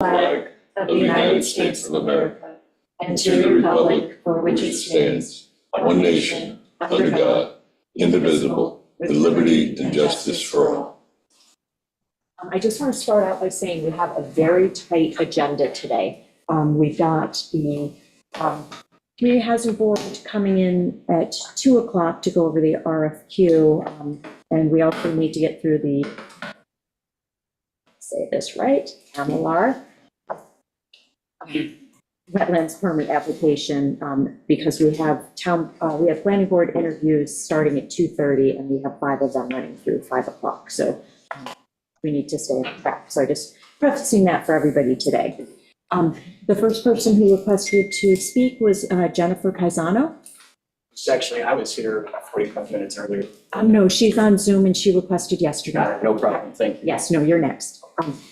flag of the United States of America and to the republic for which it stands, one nation, under God, indivisible, with liberty and justice for all. I just want to start out by saying we have a very tight agenda today. We've got the Community Housing Board coming in at 2 o'clock to go over the RFQ. And we also need to get through the, say this right, MLR, wetlands permit application, because we have planning board interviews starting at 2:30 and we have 5 of them running through 5 o'clock. So we need to stay on track. So just prefacing that for everybody today. The first person who requested to speak was Jennifer Caizano. Actually, I was here 45 minutes earlier. No, she's on Zoom and she requested yesterday. Got it, no problem, thank you. Yes, no, you're next.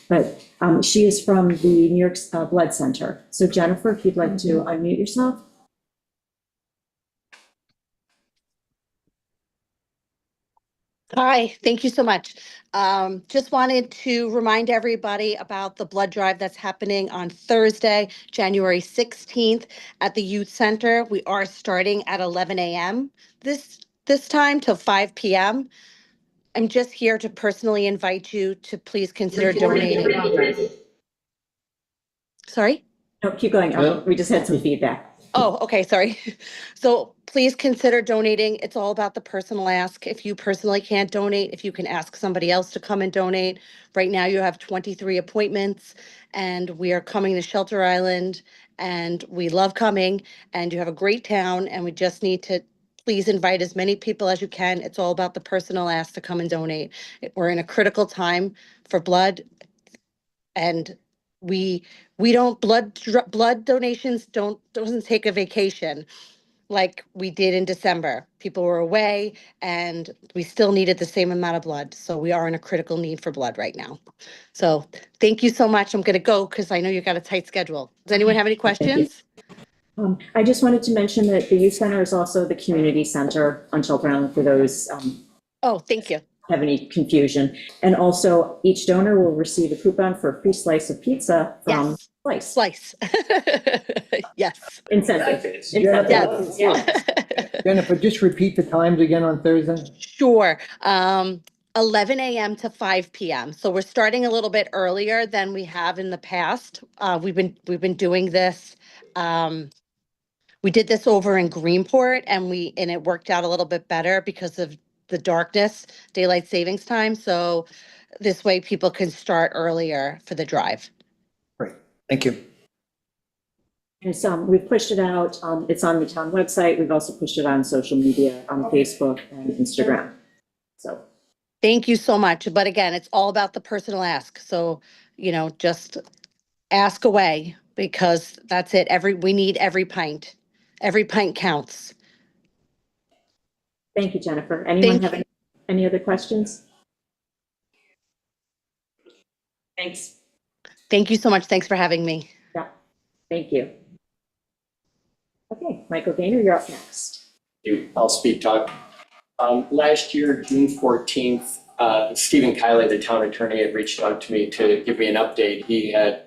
But she is from the New York Blood Center. So Jennifer, if you'd like to unmute yourself. Hi, thank you so much. Just wanted to remind everybody about the blood drive that's happening on Thursday, January 16th at the Youth Center. We are starting at 11 a.m. this time till 5 p.m. I'm just here to personally invite you to please consider donating. Sorry? No, keep going. We just had some feedback. Oh, okay, sorry. So please consider donating. It's all about the personal ask. If you personally can't donate, if you can ask somebody else to come and donate. Right now you have 23 appointments and we are coming to Shelter Island and we love coming and you have a great town and we just need to please invite as many people as you can. It's all about the personal ask to come and donate. We're in a critical time for blood and we don't blood donations doesn't take a vacation like we did in December. People were away and we still needed the same amount of blood. So we are in a critical need for blood right now. So thank you so much. I'm going to go because I know you got a tight schedule. Does anyone have any questions? I just wanted to mention that the Youth Center is also the community center on Shelter Island for those Oh, thank you. have any confusion. And also each donor will receive a coupon for a free slice of pizza from Yes. Slice. Yes. Incentive. Yes. Jennifer, just repeat the times again on Thursday. Sure. 11 a.m. to 5 p.m. So we're starting a little bit earlier than we have in the past. We've been doing this. We did this over in Greenport and it worked out a little bit better because of the darkness, daylight savings time. So this way people can start earlier for the drive. Great, thank you. And we've pushed it out. It's on the town website. We've also pushed it on social media, on Facebook and Instagram. So thank you so much. But again, it's all about the personal ask. So, just ask away because that's it. We need every pint. Every pint counts. thank you, Jennifer. Anyone have any other questions? Thanks. Thank you so much. Thanks for having me. Yeah, thank you. Okay, Michael Gaynor, you're up next. I'll speak talk. Last year, June 14th, Stephen Kiley, the town attorney, had reached out to me to give me an update.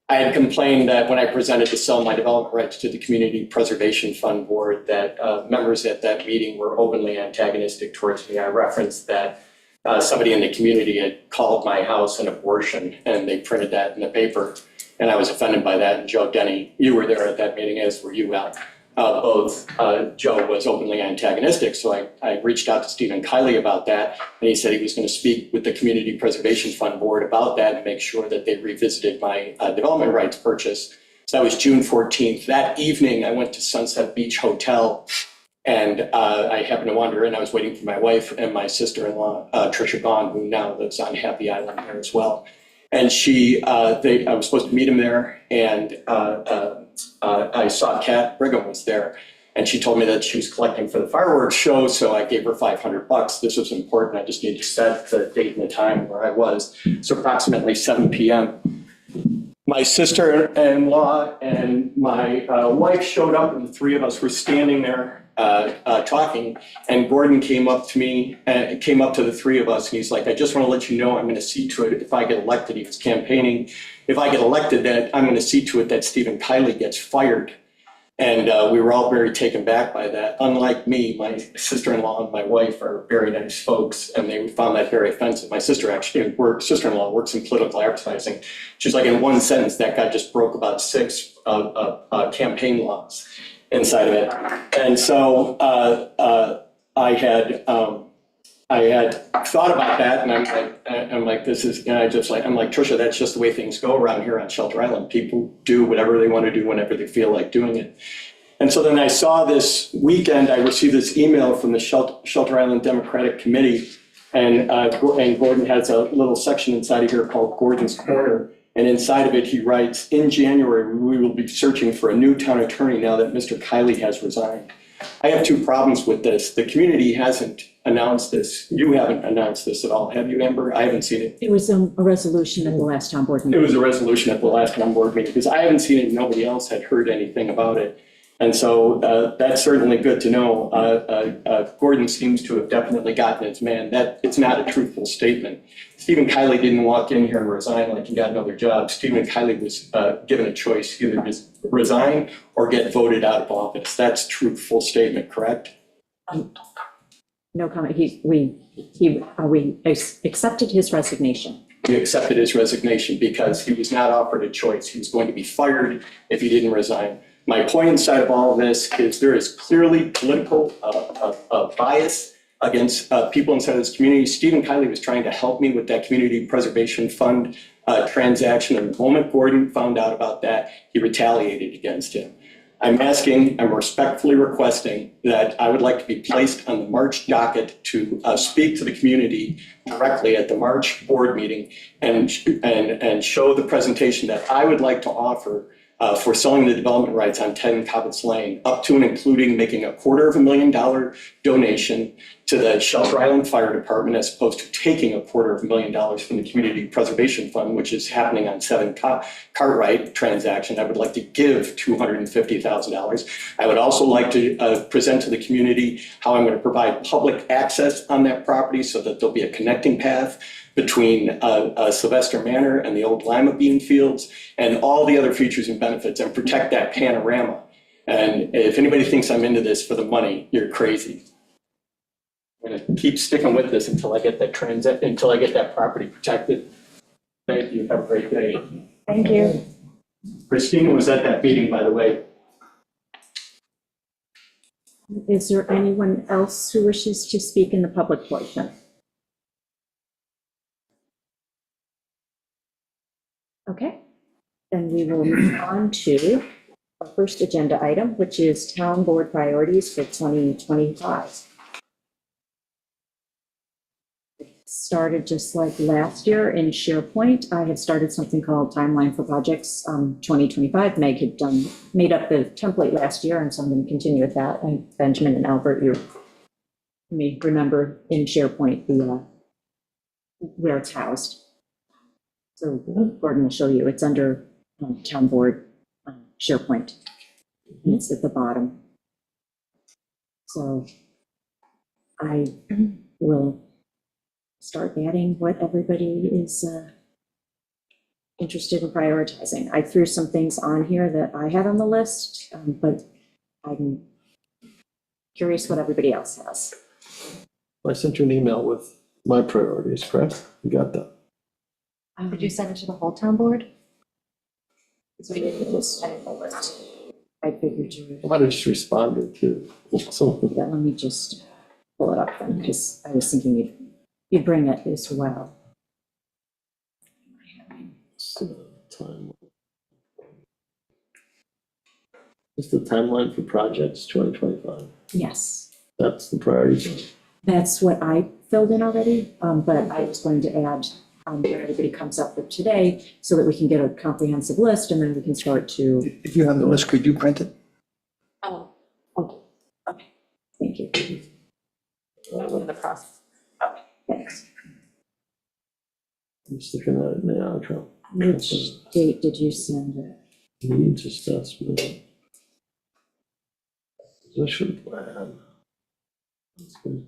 I had complained that when I presented to sell my development rights to the Community Preservation Fund Board, that members at that meeting were openly antagonistic towards me. I referenced that somebody in the community had called my house an abortion, and they printed that in the paper. And I was offended by that. And Joe Denny, you were there at that meeting, as were you, Al. Joe was openly antagonistic. So I reached out to Stephen Kiley about that. And he said he was going to speak with the Community Preservation Fund Board about that and make sure that they revisited my development rights purchase. So that was June 14th. That evening, I went to Sunset Beach Hotel and I happened to wander in. I was waiting for my wife and my sister-in-law, Trisha Bond, who now lives on Happy Island there as well. And I was supposed to meet him there, and I saw Kat Brigham was there, and she told me that she was collecting for the fireworks show, so I gave her $500. This was important. I just needed to set the date and the time where I was. So approximately 7 p.m. My sister-in-law and my wife showed up, and the three of us were standing there talking, and Gordon came up to me, came up to the three of us, and he's like, I just want to let you know I'm going to see to it if I get elected. He was campaigning if I get elected, that I'm going to see to it that Stephen Kiley gets fired. And we were all very taken back by that. Unlike me, my sister-in-law and my wife are very nice folks, and they found that very offensive. My sister-in-law works in political advertising. She's like, in one sentence, that guy just broke about 6 campaign laws inside of it. And so I had thought about that, and I'm like, this is, and I'm like, Tricia, that's just the way things go around here on Shelter Island. People do whatever they want to do whenever they feel like doing it. And so then I saw this weekend, I received this email from the Shelter Island Democratic Committee, and Gordon has a little section inside of here called Gordon's Corner. And inside of it, he writes, in January, we will be searching for a new town attorney now that Mr. Kiley has resigned. I have 2 problems with this. The community hasn't announced this. You haven't announced this at all, have you, Amber? I haven't seen it. It was a resolution at the last town board It meeting. was a resolution at the last town board meeting, because I haven't seen it, nobody else had heard anything about it. And so that's certainly good to know. Gordon seems to have definitely gotten his man. That it's not a truthful statement. Stephen Kiley didn't walk in here and resign like he got another job. Stephen Kiley was given a choice, either resign or get voted out of office. That's a truthful statement, correct? No comment. We accepted his resignation. He accepted his resignation because he was not offered a choice. He was going to be fired if he didn't resign. My point inside of all of this is there is clearly political bias against people inside of this community. Stephen Kiley was trying to help me with that community preservation fund transaction. And the moment Gordon found out about that, he retaliated against him. I'm respectfully requesting that I would like to be placed on the March docket to speak to the community directly at the March board meeting and show the presentation that I would like to offer for selling the development rights on 10 Cobbetts Lane, up to and including making a $250,000 donation to the Shelter Island Fire Department, as opposed to taking a $250,000 from the Community Preservation Fund, which is happening on 7 Cartwright transaction. I would like to give $250,000. I would also like to present to the community how I'm going to provide public access on that property so that there'll be a connecting path between Sylvester Manor and the old lima bean fields and all the other features and benefits, and protect that panorama. And if anybody thinks I'm into this for the money, you're crazy. I'm gonna keep sticking with this until I get that property protected. Thank you, have a great day. Thank you. Christina was at that meeting, by the way. Is there anyone else who wishes to speak in the public portion? Okay, then we will move on to our first agenda item, which is town board priorities for 2025. It started just like last year in SharePoint. I have started something called Timeline for Projects 2025. Meg had made up the template last year, and so I'm going to continue with that. And Benjamin and Albert, you may remember in SharePoint where it's housed. So Gordon will show you. It's under town board SharePoint. It's at the bottom. So I will start adding what everybody is interested in prioritizing. I threw some things on here that I had on the list, but I'm curious what everybody else has. I sent you an email with my priorities, correct? You got that? Did you send it to the whole town board? So we didn't just edit the list. I figured you I might have just responded to some. Yeah, let me just pull it up then, because I was thinking you'd bring it as well. Timeline. Just the timeline for projects 2025. Yes, That's the priority. that's what I filled in already, but I was going to add what everybody comes up with today so that we can get a comprehensive list, and then we can start to. If you have the list, could you print it? Oh, okay, thank you. In the process. Okay, thanks. I'm just looking at it now. Which date did you send it? Needs assessment. Position plan. That's good.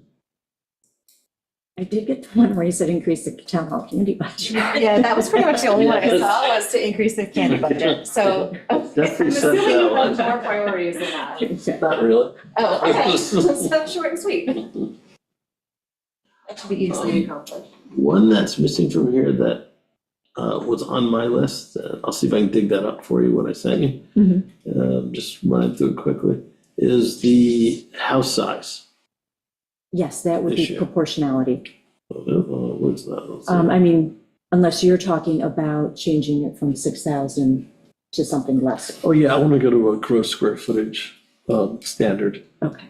I did get the one where you said increase the town hall candy budget. Yeah, that was pretty much the only one I saw, was to increase the candy budget, so. I'm Definitely said assuming that you one. have more priorities than that. Not really. Oh, okay, so short and sweet. That should be easily accomplished. One that's missing from here that was on my list, I'll see if I can dig that up for you, what I sent you. Just running through it quickly, is the house size. Yes, that would be Issue. proportionality. What's that? Let's see. I mean, unless you're talking about changing it from 6,000 to something less. Oh, yeah, I want to go to a gross square footage standard. Okay.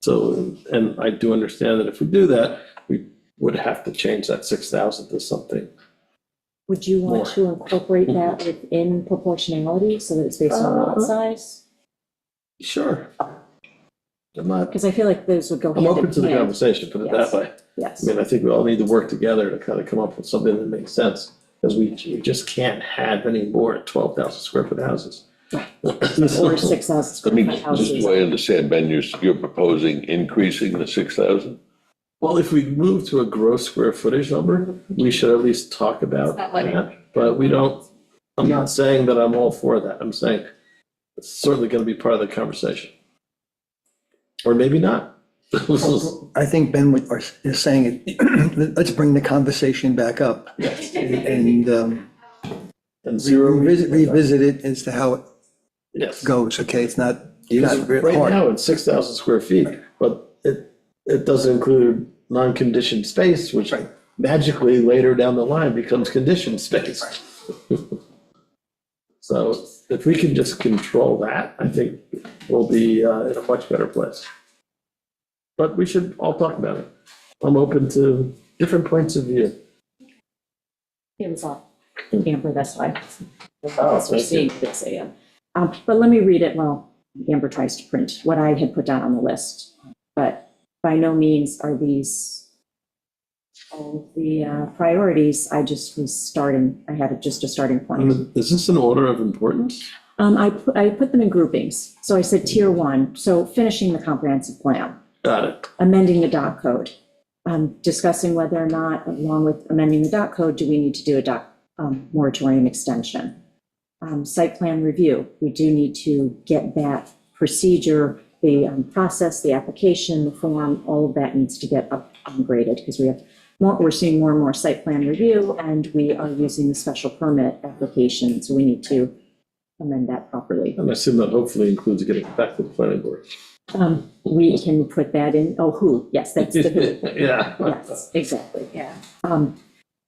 So, and I do understand that if we do that, we would have to change that 6,000 to something. Would you want to incorporate that within proportionality so that it's based on lot size? Sure. I'm not, Because I feel like those would go I'm hand in open to the hand. conversation, put it that Yes. way. Yes. I mean, I think we all need to work together to kind of come up with something that makes sense, because we just can't have any more 12,000 square foot houses. Or 6,000 Let square me, foot just houses. so I understand, Ben, you're proposing increasing the 6,000? Well, if we move to a gross square footage number, we should at least talk about Not letting- that. But we don't, I'm not saying that I'm all for that. I'm saying it's certainly going to be part of the conversation. Or maybe not. I think Ben is saying, let's bring the conversation back up and And zero. revisit it as to how it Yes. goes, okay? It's not Right hard. now, it's 6,000 square feet, but it doesn't include non-conditioned space, which Right. magically later down the line becomes conditioned space. So if we can just control that, I think we'll be in a much better place. But we should all talk about it. I'm open to different points of view. It was off Amber, that's why. Oh, That's what we're thank you. seeing this AM. But let me read it while Amber tries to print what I had put down on the list. But by no means are these all of the priorities. I just was starting, I had just a starting point. Is this an order of importance? I put them in groupings. So I said tier 1, so finishing the comprehensive plan, Got it. amending the dot code, discussing whether or not, along with amending the dot code, do we need to do a moratorium extension? Site plan review, we do need to get that procedure, the process, the application, the form, all of that needs to get upgraded because we're seeing more and more site plan review, and we are using the special permit application, so we need to amend that properly. And I assume that hopefully includes getting back to the planning board. We can put that in, who, yes, that's the who. Yeah. Yes, exactly, yeah.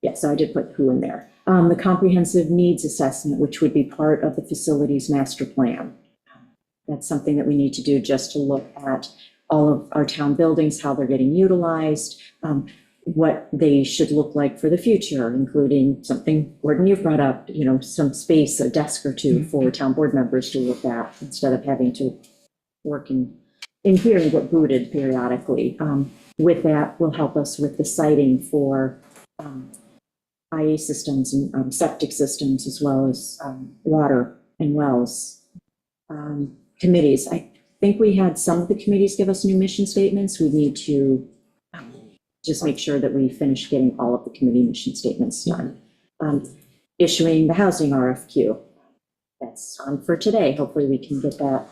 Yeah, so I did put who in there. The comprehensive needs assessment, which would be part of the facilities master plan. That's something that we need to do just to look at all of our town buildings, how they're getting utilized, what they should look like for the future, including something, Gordon, you've brought up, some space, a desk or two for town board members to look at instead of having to work in here and get booted periodically. With that will help us with the siting for IA systems and septic systems, as well as water and wells. Committees, I think we had some of the committees give us new mission statements. We need to just make sure that we finish getting all of the committee mission statements done. Issuing the housing RFQ, that's on for today. Hopefully we can get that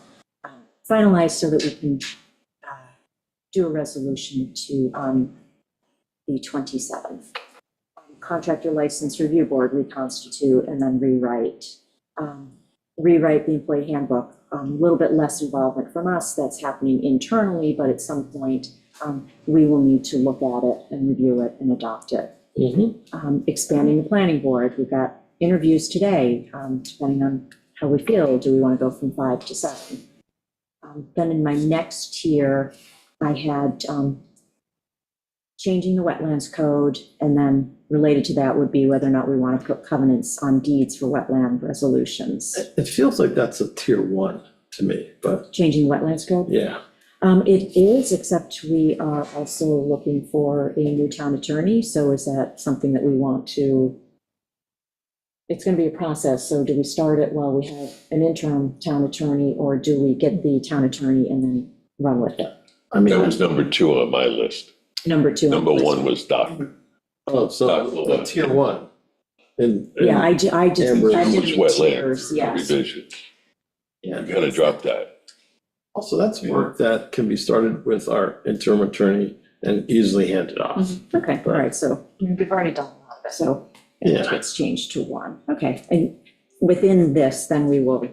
finalized so that we can do a resolution to the 27th. Contractor license review board, reconstitute and then rewrite. Rewrite the employee handbook, a little bit less involvement from us. That's happening internally, but at some point we will need to look at it and review it and adopt it. Expanding the planning board, we've got interviews today, depending on how we feel. Do we want to go from 5 to 7? Then in my next tier, I had changing the wetlands code, and then related to that would be whether or not we want to put covenants on deeds for wetland resolutions. It feels like that's a tier 1 to me, but Changing the wetlands code? yeah. It is, except we are also looking for a new town attorney, so is that something that we want to? It's going to be a process, so do we start it while we have an interim town attorney, or do we get the town attorney and then run with it? I mean, That was number 2 on my list. Number 2. Number 1 was Doc. oh, so tier 1. And Yeah, I just, Amber I was did the wetland tiers, yes. revision. yeah. You gotta drop that. Also, that's work that can be started with our interim attorney and easily handed off. Okay, all right, so, We've already done a lot of it. so Yeah. it gets changed to 1. Okay, and within this, then we will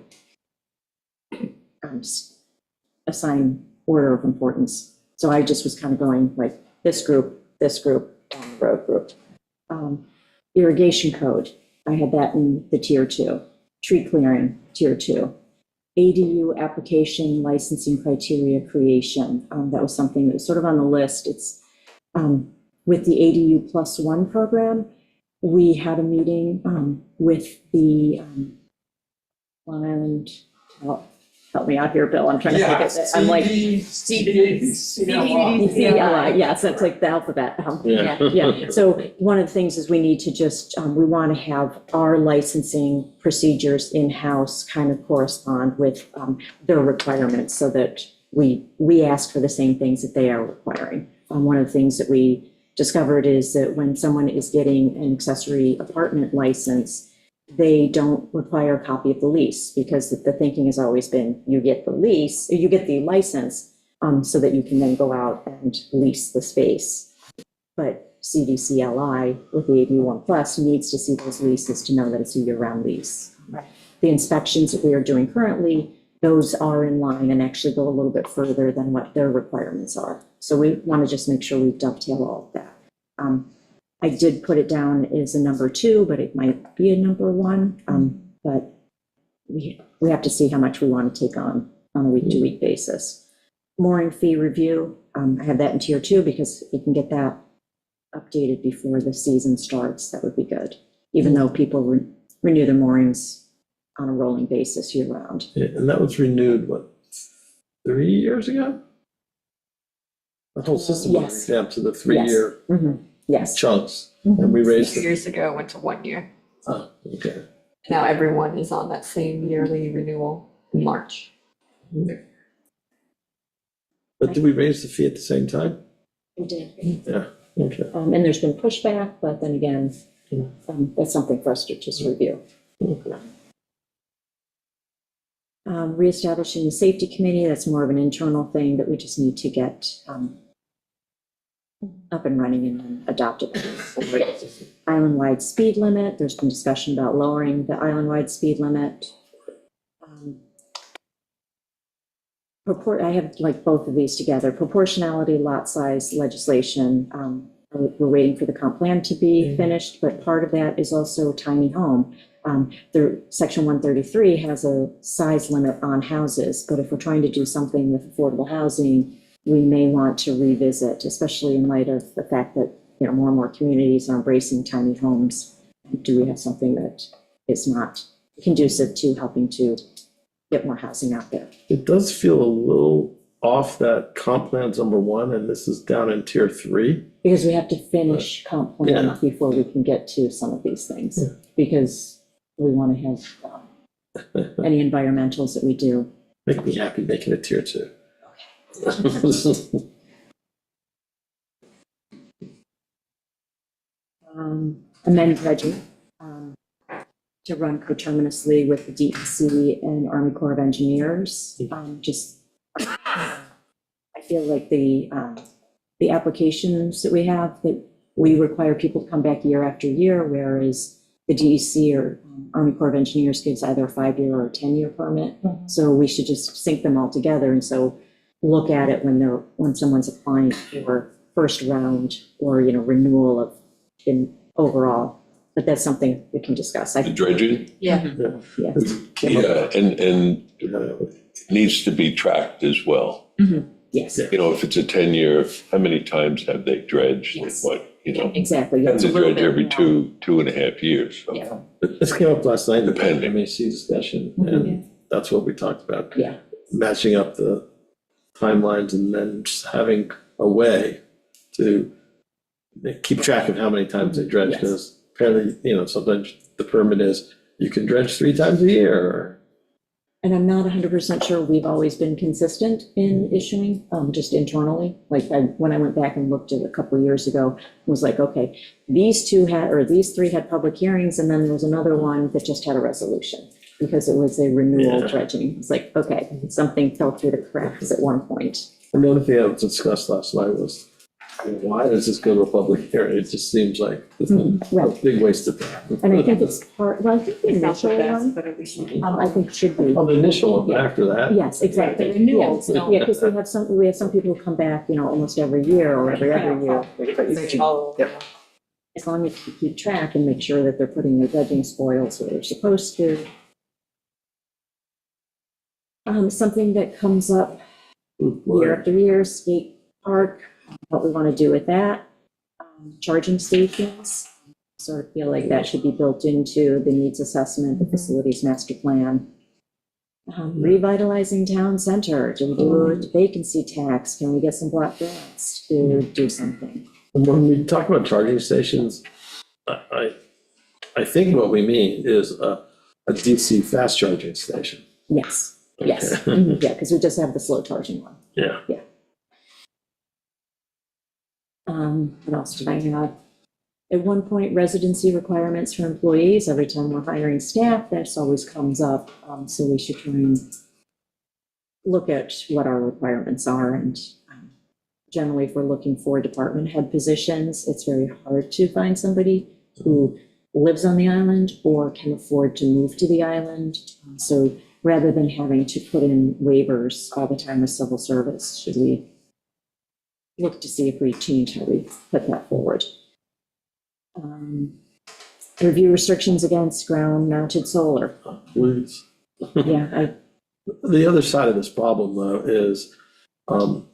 assign order of importance. So I just was kind of going like this group, down the road group. Irrigation code, I had that in the tier 2. Tree clearing, tier 2. ADU application licensing criteria creation, that was something that was sort of on the list. It's with the ADU +1 program, we had a meeting with the Long Island, help me out here, Bill, I'm trying to think of it. I'm like, CDCLI, yes, that's like the alphabet. Yeah. Yeah, so one of the things is we need to just, we want to have our licensing procedures in-house kind of correspond with their requirements so that we ask for the same things that they are requiring. One of the things that we discovered is that when someone is getting an accessory apartment license, they don't require a copy of the lease because the thinking has always been you get the lease, or you get the license so that you can then go out and lease the space. But CDCLI with the AD1 Plus needs to see those leases to know that it's a year-round lease. Right. The inspections that we are doing currently, those are in line and actually go a little bit further than what their requirements are. So we want to just make sure we dovetail all of that. I did put it down as a number 2, but it might be a number 1. But we have to see how much we want to take on a week-to-week basis. Mooring fee review, I have that in tier 2 because we can get that updated before the season starts. That would be good, even though people renew their moorings on a rolling basis year-round. Yeah, and that was renewed, what, 3 years ago? The whole system was Yes. revamped to the 3-year Yes. chunks, and we raised Few it. years ago, it went to 1 year. Oh, okay. Now everyone is on that same yearly renewal in March. But did we raise the fee at the same time? We did. Yeah, okay. And there's been pushback, but then again, that's something for us to just review. Okay. Reestablishing the safety committee, that's more of an internal thing that we just need to get up and running and then adopted. Island-wide speed limit, there's been discussion about lowering the island-wide speed limit. I have like both of these together, proportionality, lot size legislation. We're waiting for the comp plan to be finished, but part of that is also tiny home. Section 133 has a size limit on houses, but if we're trying to do something with affordable housing, we may want to revisit, especially in light of the fact that, more and more communities are embracing tiny homes. Do we have something that is not conducive to helping to get more housing out there? It does feel a little off that comp plan's number 1, and this is down in tier 3. Because we have to finish comp plan Yeah. before we can get to some of these things. Yeah. Because we want to have any environmentals that we do. Make me happy making it tier 2. Amend dredging to run coterminously with the DEC and Army Corps of Engineers. I feel like the applications that we have, that we require people to come back year after year, whereas the DEC or Army Corps of Engineers gives either a 5-year or a 10-year permit. So we should just sync them all together. And so look at it when someone's applying for first round or, renewal of in overall, but that's something we can discuss. The dredging, Yeah. yeah, and it needs to be tracked as well. Yes, If it's a 10-year, how many times have they dredged? And Yes. what, exactly. have It's to a little dredge bit every more. two and a half years. So. Yeah. This came up last night in the Depending. MAC discussion, and that's what we talked about. Yeah. Matching up the timelines and then just having a way to keep track of how many times they dredge, Yes. because apparently, sometimes the permit is, you can dredge 3 times a year, or And I'm not 100% sure we've always been consistent in issuing, just internally. Like, when I went back and looked at a couple of years ago, it was like, okay, these three had public hearings, and then there was another one that just had a resolution, because it was a renewal Yeah. dredging. It's like, okay, something fell through the cracks at one point. And the other thing I discussed last night was, why does this go to a public hearing? It just seems like a Right. big waste of time. And I think it's well, I think the It's not the initial best, one, but at least. I think should be. Oh, the initial one after that? Yes, exactly. The renewals Yeah, don't- yeah, because we have some people who come back, almost every year or every other year. Yep. As long as you keep track and make sure that they're putting their dredging spoils where they're supposed to. Something that comes up year after year, skate park, what we want to do with that. Charging stations, sort of feel like that should be built into the needs assessment, the facilities master plan. Revitalizing town center, do we do a vacancy tax? Can we get some block grants to do something? And when we talk about charging stations, I think what we mean is a DC fast charging station. Yes, yes, Okay. Mhm, yeah, because we just have the slow charging one. Yeah. What else did I have? At one point, residency requirements for employees, every time we're hiring staff, this always comes up. So we should try and look at what our requirements are. And generally, if we're looking for department head positions, it's very hard to find somebody who lives on the island or can afford to move to the island. So rather than having to put in waivers all the time with civil service, should we look to see if we change how we put that forward? Review restrictions against ground-mounted solar. Please. Yeah, The other side of this problem, though, is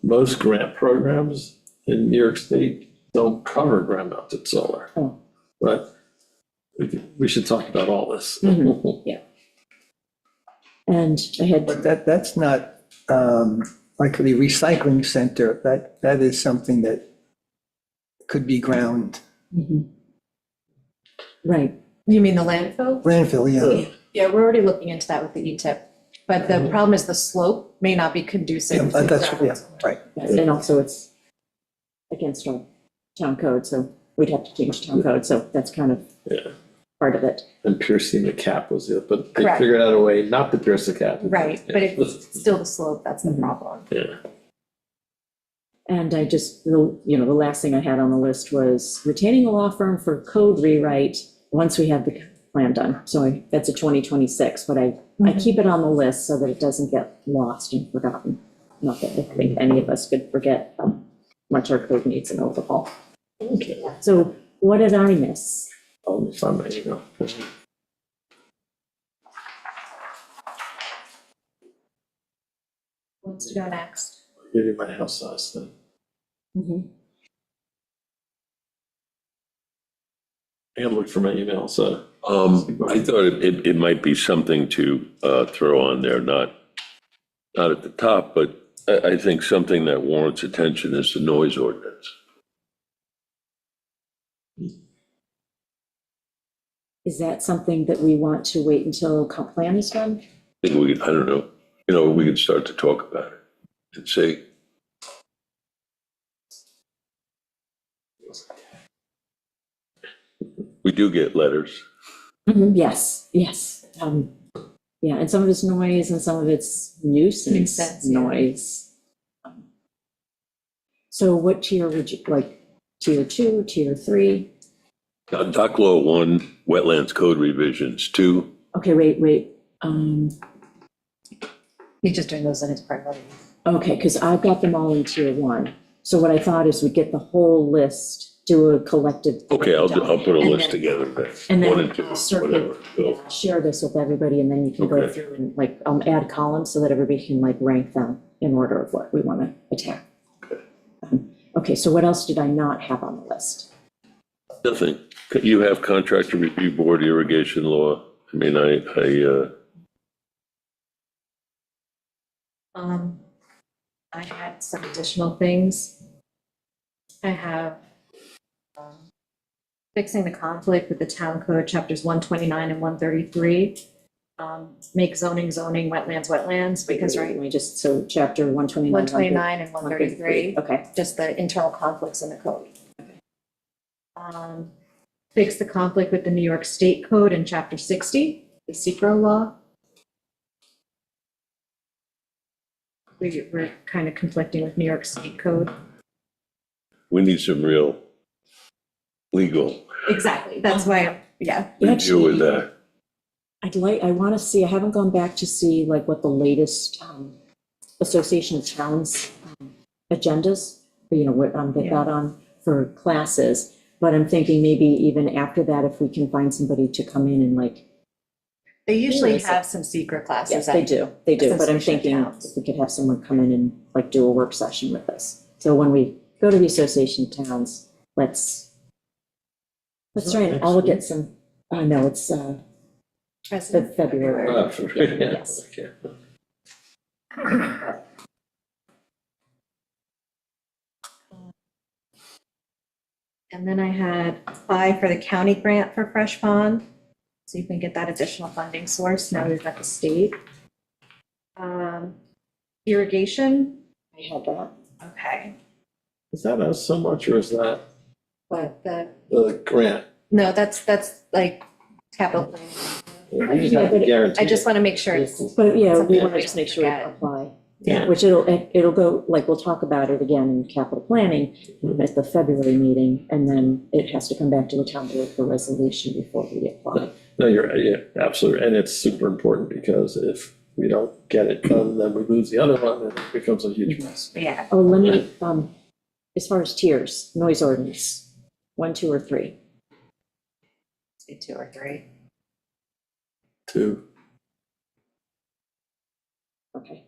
most grant programs in New York State don't cover ground-mounted solar. Oh. But we should talk about all this. Mhm. And I had, But that's not, like the recycling center, that is something that could be ground, Mhm. Right, You mean the landfill? landfill, yeah. Yeah, we're already looking into that with the E-tip. But the problem is the slope may not be conducive Yeah, to that's, ground. yeah, right. and also it's against our town code, so we'd have to change town code, so that's kind of Yeah. part of it. And piercing the cap was it, but they Correct. figured out a way not to pierce the cap. Right, but if it's still the slope, that's the Mhm. problem. Yeah. And I just, the last thing I had on the list was retaining a law firm for code rewrite once we have the plan done. So that's a 2026, but I keep it on the list so that it doesn't get lost and forgotten. Not that I think any of us could forget how much our code needs an overhaul. Okay. So what did I miss? I'll find my email. What's to go next? I'll give you my house size thing. Mhm. I gotta look for my email, so. I thought it might be something to throw on there, not at the top, but I think something that warrants attention is the noise ordinance. Is that something that we want to wait until comp plan is done? I think I don't know, we could start to talk about it and see. We do get letters. Yes, yes. Yeah, and some of it's noise and some of it's nuisance Nuisance, yeah. noise. So what tier would you, like, tier 2, tier 3? Dock Law 1, Wetlands Code Revisions 2. Okay, wait. He's just doing those in his priority. Okay, because I've got them all in tier 1. So what I thought is we'd get the whole list, do a collective. Okay, I'll put a And list then- together, And then 1 and 2, I'll circle, whatever. Go. yeah, share this with everybody, and then you can go Okay. through and like, add columns so that everybody can like rank them in order of what we want to attack. Okay, so what else did I not have on the list? Nothing. You have contractor review board, irrigation law. I mean, I had some additional things. I have fixing the conflict with the town code, chapters 129 and 133. make zoning, wetlands, because, right, we just, so chapter 129. 129 and 133, Okay. just the internal conflicts in the code. Fix the conflict with the New York State Code in chapter 60, the SECRO law. We're kind of conflicting with New York State Code. We need some real legal Exactly, that's why, yeah. review with that. I want to see, I haven't gone back to see like what the latest Association of Towns agendas, what they've got on for classes. But I'm thinking maybe even after that, if we can find somebody to come in and like. They usually Where is it? have some secret classes. Yes, they do, but I'm Association of thinking Towns. if we could have someone come in and like do a work session with us. So when we go to the Association of Towns, let's try and I'll get some, no, it's President? February. Yes. Okay. And then I had apply for the county grant for Fresh Pond, so you can get that additional funding source now we've got the state. Irrigation, I had that. okay, Is that us so much, or is that but the grant? no, that's like capital planning. We just have to guarantee. I just want to make sure it's, But yeah, we Something want to we just make don't sure we forget. apply. Yeah. Which it'll go, like, we'll talk about it again in capital planning at the February meeting, and then it has to come back to the town board for resolution before we apply. No, you're right, yeah, absolutely, and it's super important, because if we don't get it done, then we lose the other one, and it becomes a huge mess. yeah, Oh, let me, as far as tiers, noise ordinance, 1, 2, or 3. say 2 or 3. Two. Okay.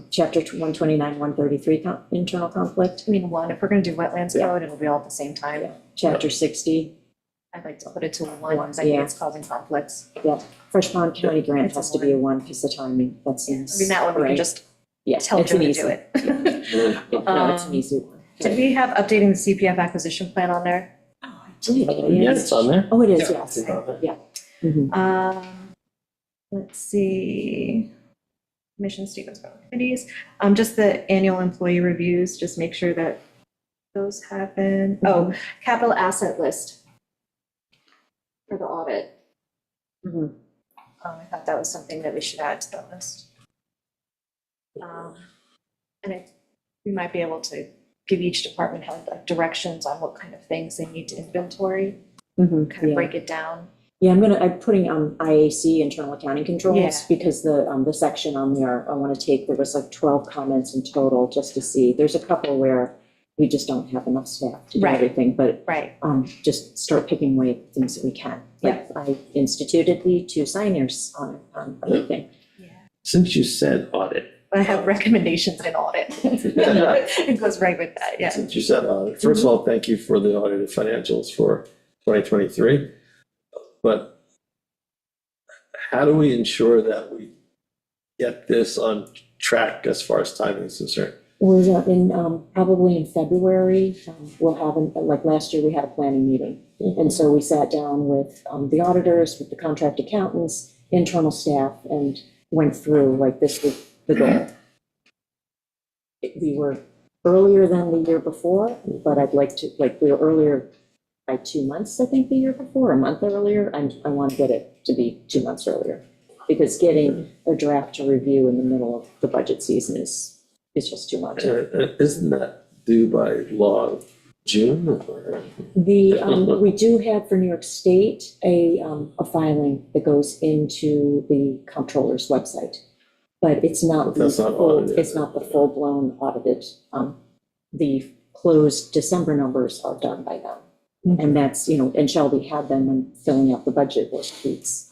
Chapter 129, 133, internal conflict. I mean, 1, if we're going to do wetlands Yeah. code, it'll be all at the same time. Yeah. Chapter 60, I'd like to put it to a 1, because I think Yeah. it's causing conflicts. yeah. Fresh Pond County grant It's a has to be a 1 because the timing, that I seems. mean, that one, we can right. just Yeah, tell it's Joe an to easy. do it. No, it's an easy one. Did we have updating the CPF acquisition plan on there? Oh, I did. Yeah, it's on there. Oh, it is, Yeah, yes. it's on there. Yeah. Mhm. Let's see. Mission statements for committees, just the annual employee reviews, just make sure that those happen. Oh, capital asset list for the audit. Mhm. I thought that was something that we should add to the list. And we might be able to give each department head like directions on what kind of things they need to inventory, kind of Yeah. break it down. Yeah, I'm putting IAC, internal accounting Yeah. controls, because the section on there, I want to take, there was like 12 comments in total, just to see. There's a couple where we just don't have enough staff to do Right. everything, but Right. just start picking away at things that we can. Like I instituted the 2 signers on everything. Since you said audit, I have recommendations in audit. It goes right with that, yeah. since you said audit, first of all, thank you for the audited financials for 2023. But how do we ensure that we get this on track as far as timing is concerned? We're in, probably in February, we'll have, like last year, we had a planning meeting. And so we sat down with the auditors, with the contract accountants, internal staff, and went through, like, this was the goal. We were earlier than the year before, but I'd like to, like, we were earlier by 2 months, I think, the year before, a month earlier, and I want to get it to be 2 months earlier. Because getting a draft to review in the middle of the budget season is just too much. Isn't that due by law June or? We do have for New York State a filing that goes into the comptroller's website. But it's not, That's not audited. it's not the full-blown audited. The closed December numbers are done by them. And that's, and Shelby had them when filling out the budget worksheets.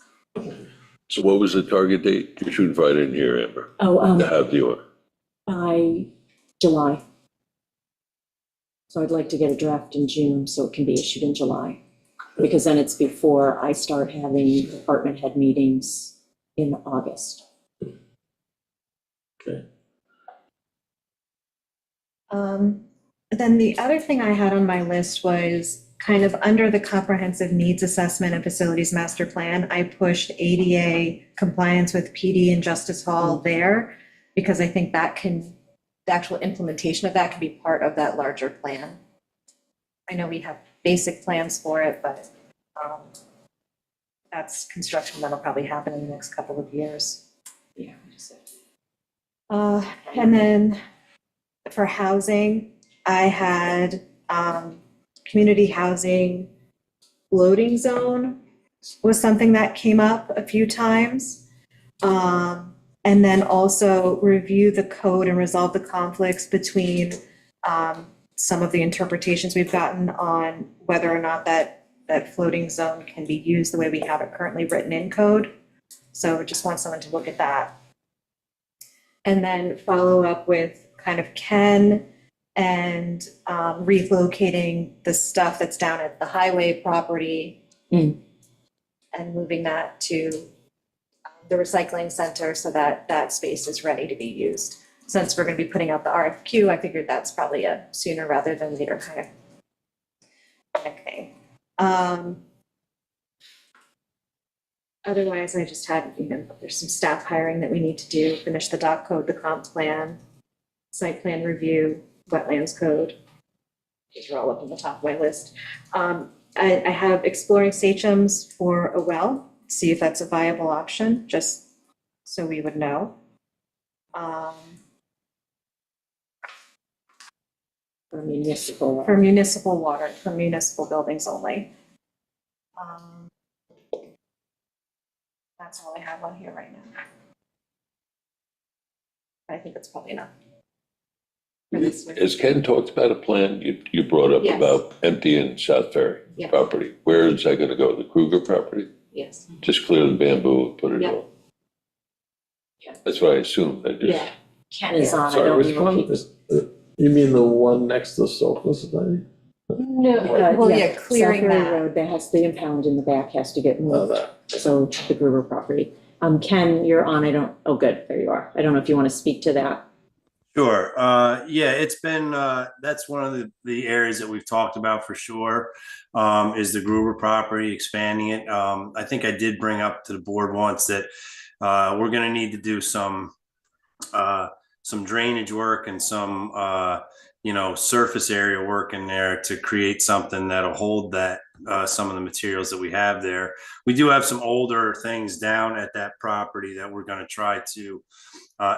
So what was the target date? You're shooting for, I didn't hear, Amber, Oh, to have your, by July. So I'd like to get a draft in June so it can be issued in July. Because then it's before I start having department head meetings in August. Okay. Then the other thing I had on my list was kind of under the comprehensive needs assessment and facilities master plan, I pushed ADA compliance with PD and Justice Hall there, because I think that can, the actual implementation of that can be part of that larger plan. I know we have basic plans for it, but that's construction that'll probably happen in the next couple of years. Yeah. And then for housing, I had community housing loading zone was something that came up a few times. And then also review the code and resolve the conflicts between some of the interpretations we've gotten on whether or not that floating zone can be used the way we have it currently written in code. So just want someone to look at that. And then follow up with kind of Ken and relocating the stuff that's down at the highway property and moving that to the recycling center so that that space is ready to be used. Since we're going to be putting out the RFQ, I figured that's probably a sooner rather than later kind of thing. Otherwise, I just had, there's some staff hiring that we need to do, finish the doc code, the comp plan, site plan review, wetlands code. These are all up on the top of my list. I have exploring sachems for a well, see if that's a viable option, just so we would know. For municipal. For municipal water, for municipal buildings only. That's all I have on here right now. I think that's probably enough. For this week. As Ken talked about a plan, you brought up Yes. about emptying South Ferry Yeah. property. Where is that gonna go? The Kruger property? Yes. Just clear the bamboo and put it Yeah. on? That's what I assumed. I just, Yeah, Ken is on, I Sorry, don't which know One, if you mean the one next to Sofas, buddy? No, well, clearing that. Road that has the impound in the back has to get Oh, moved, that. so the Gruber property. Ken, you're on, oh, good, there you are. I don't know if you want to speak to that. Sure. Yeah, it's been, that's one of the areas that we've talked about for sure, is the Gruber property, expanding it. I think I did bring up to the board once that we're going to need to do some drainage work and some, surface area work in there to create something that'll hold that, some of the materials that we have there. We do have some older things down at that property that we're going to try to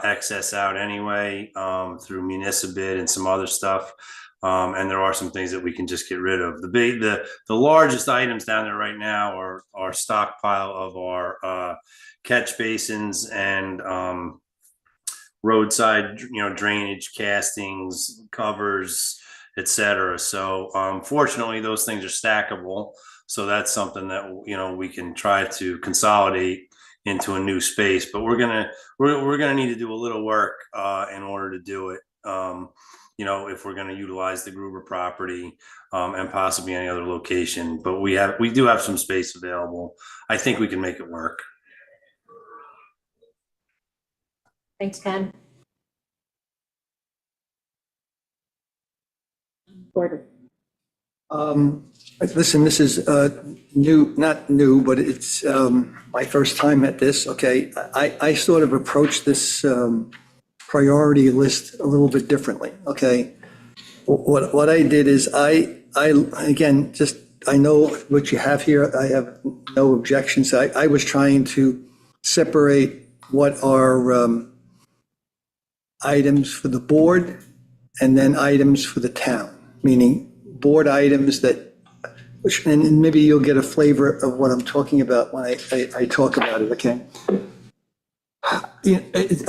excess out anyway, through municipal and some other stuff. And there are some things that we can just get rid of. The largest items down there right now are our stockpile of our catch basins and roadside, drainage castings, covers, etc. So fortunately, those things are stackable. So that's something that we can try to consolidate into a new space. But we're gonna need to do a little work in order to do it. If we're gonna utilize the Gruber property and possibly any other location. But we do have some space available. I think we can make it work. Thanks, Ken. Gordon. Listen, this is not new, but it's my first time at this, okay? I sort of approached this priority list a little bit differently, okay? What I did is I again, just, I know what you have here. I have no objections. I was trying to separate what are items for the board and then items for the town, meaning board items that, and maybe you'll get a flavor of what I'm talking about when I talk about it, okay? I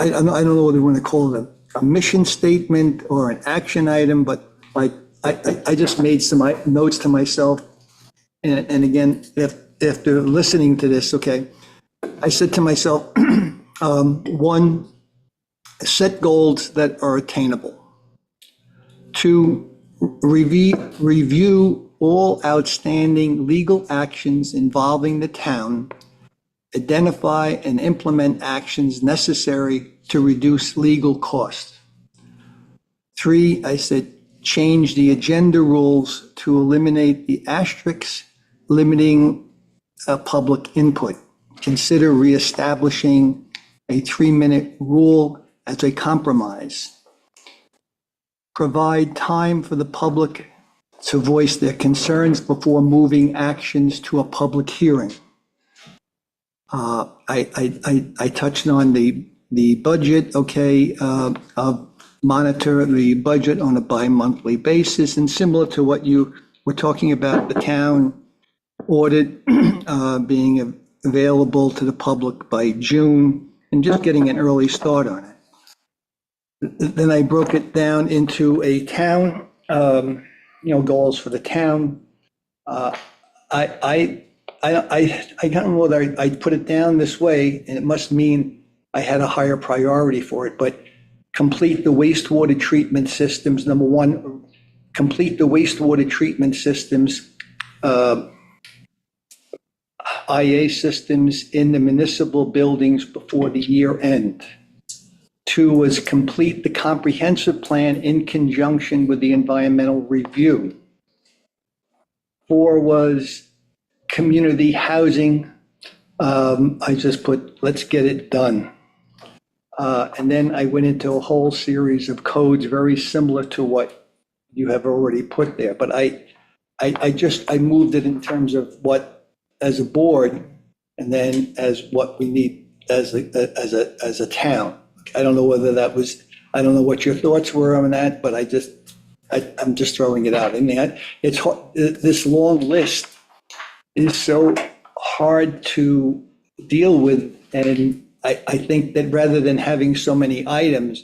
don't know what you want to call it, a mission statement or an action item, but like, I just made some notes to myself. And again, after listening to this, okay, I said to myself, one, set goals that are attainable. Two, review all outstanding legal actions involving the town, identify and implement actions necessary to reduce legal costs. Three, I said, change the agenda rules to eliminate the asterisks limiting public input. Consider reestablishing a 3-minute rule as a compromise. Provide time for the public to voice their concerns before moving actions to a public hearing. I touched on the budget, okay, monitor the budget on a bi-monthly basis, and similar to what you were talking about, the town audit being available to the public by June, and just getting an early start on it. Then I broke it down into a town, goals for the town. I don't know whether I put it down this way, and it must mean I had a higher priority for it, but complete the wastewater treatment systems. Number one, complete the wastewater treatment systems, IA systems in the municipal buildings before the year end. 2 was complete the comprehensive plan in conjunction with the environmental review. 4 was community housing. I just put, let's get it done. And then I went into a whole series of codes very similar to what you have already put there. But I moved it in terms of what, as a board, and then as what we need as a town. I don't know whether that was, I don't know what your thoughts were on that, but I'm just throwing it out. I mean, it's hard, this long list is so hard to deal with, and I think that rather than having so many items,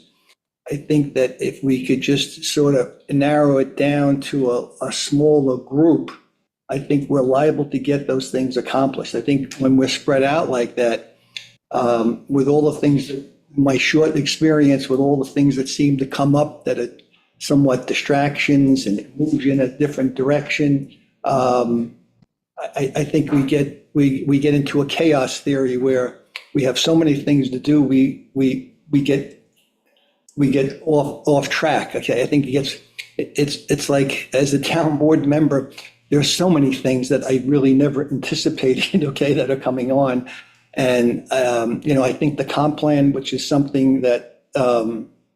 I think that if we could just sort of narrow it down to a smaller group, I think we're liable to get those things accomplished. I think when we're spread out like that, with all the things, my short experience with all the things that seem to come up that are somewhat distractions and it moves you in a different direction, I think we get into a chaos theory where we have so many things to do, we get off track. Okay, I think it's like, as a town board member, there's so many things that I really never anticipated, okay, that are coming on. And, I think the comp plan, which is something that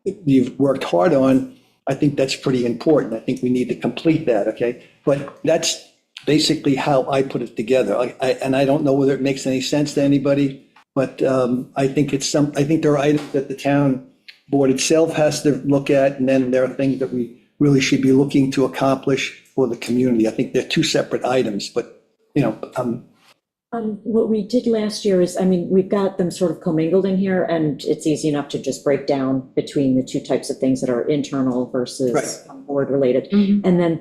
you've worked hard on, I think that's pretty important. I think we need to complete that, okay? But that's basically how I put it together. And I don't know whether it makes any sense to anybody, but I think I think there are items that the town board itself has to look at, and then there are things that we really should be looking to accomplish for the community. I think they're 2 separate items, but, What we did last year is, we've got them sort of commingled in here, and it's easy enough to just break down between the 2 types of things that are internal versus Right. board related. And then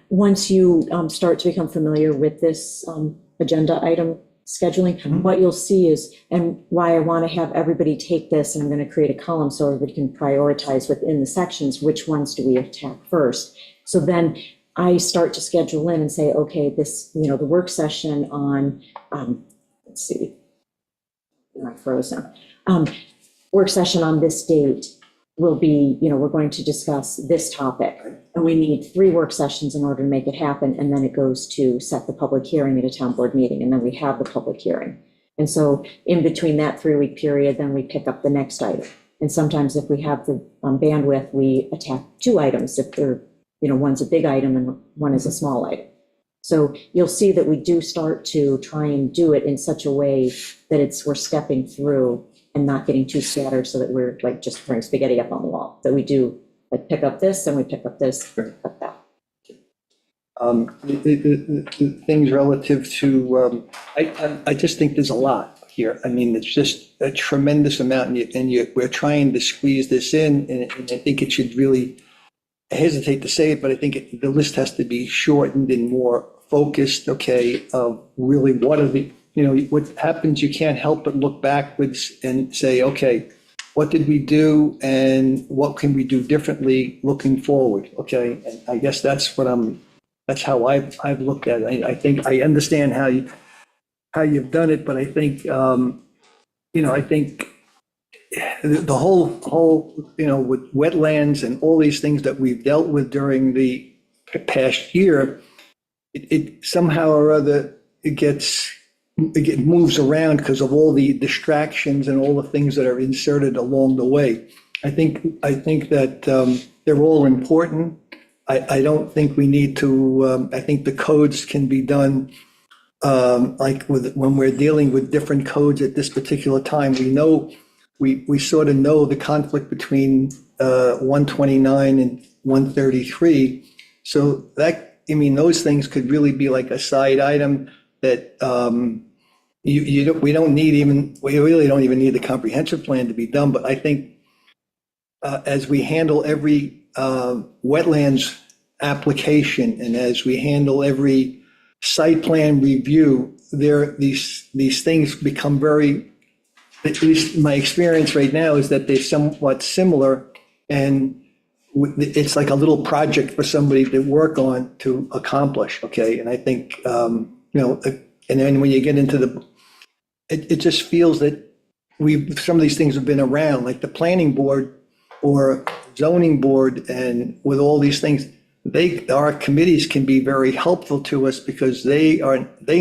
once you start to become familiar with this agenda item scheduling, what you'll see is, and why I want to have everybody take this, and I'm going to create a column so everybody can prioritize within the sections, which ones do we attack first. So then I start to schedule in and say, okay, this, the work session on, let's see, I'm frozen. Work session on this date will be, we're going to discuss this topic. And we need 3 work sessions in order to make it happen. And then it goes to set the public hearing at a town board meeting. And then we have the public hearing. And so in between that 3-week period, then we pick up the next item. And sometimes if we have the bandwidth, we attack 2 items if they're, one's a big item and one is a small item. So you'll see that we do start to try and do it in such a way that we're stepping through and not getting too scattered, so that we're like just throwing spaghetti up on the wall, that we do like pick up this and we pick up this, pick up that. the things relative to, I just think there's a lot here. It's just a tremendous amount, and we're trying to squeeze this in, and I think it should really, I hesitate to say it, but I think the list has to be shortened and more focused, okay, of really what are the, what happens, you can't help but look backwards and say, okay, what did we do and what can we do differently looking forward, okay? And I guess that's how I've looked at it. I think I understand how you've done it, but I think, I think the whole, with wetlands and all these things that we've dealt with during the past year, it somehow or other, it moves around because of all the distractions and all the things that are inserted along the way. I think that they're all important. I don't think we need to, I think the codes can be done, like when we're dealing with different codes at this particular time, we sort of know the conflict between 129 and 133. So those things could really be like a side item that we really don't even need the comprehensive plan to be done. But I think as we handle every wetlands application and as we handle every site plan review, these things become very, at least my experience right now is that they're somewhat similar, and it's like a little project for somebody to work on to accomplish, okay? And I think, and then when you get into it just feels that some of these things have been around, like the planning board or zoning board, and with all these things, our committees can be very helpful to us because they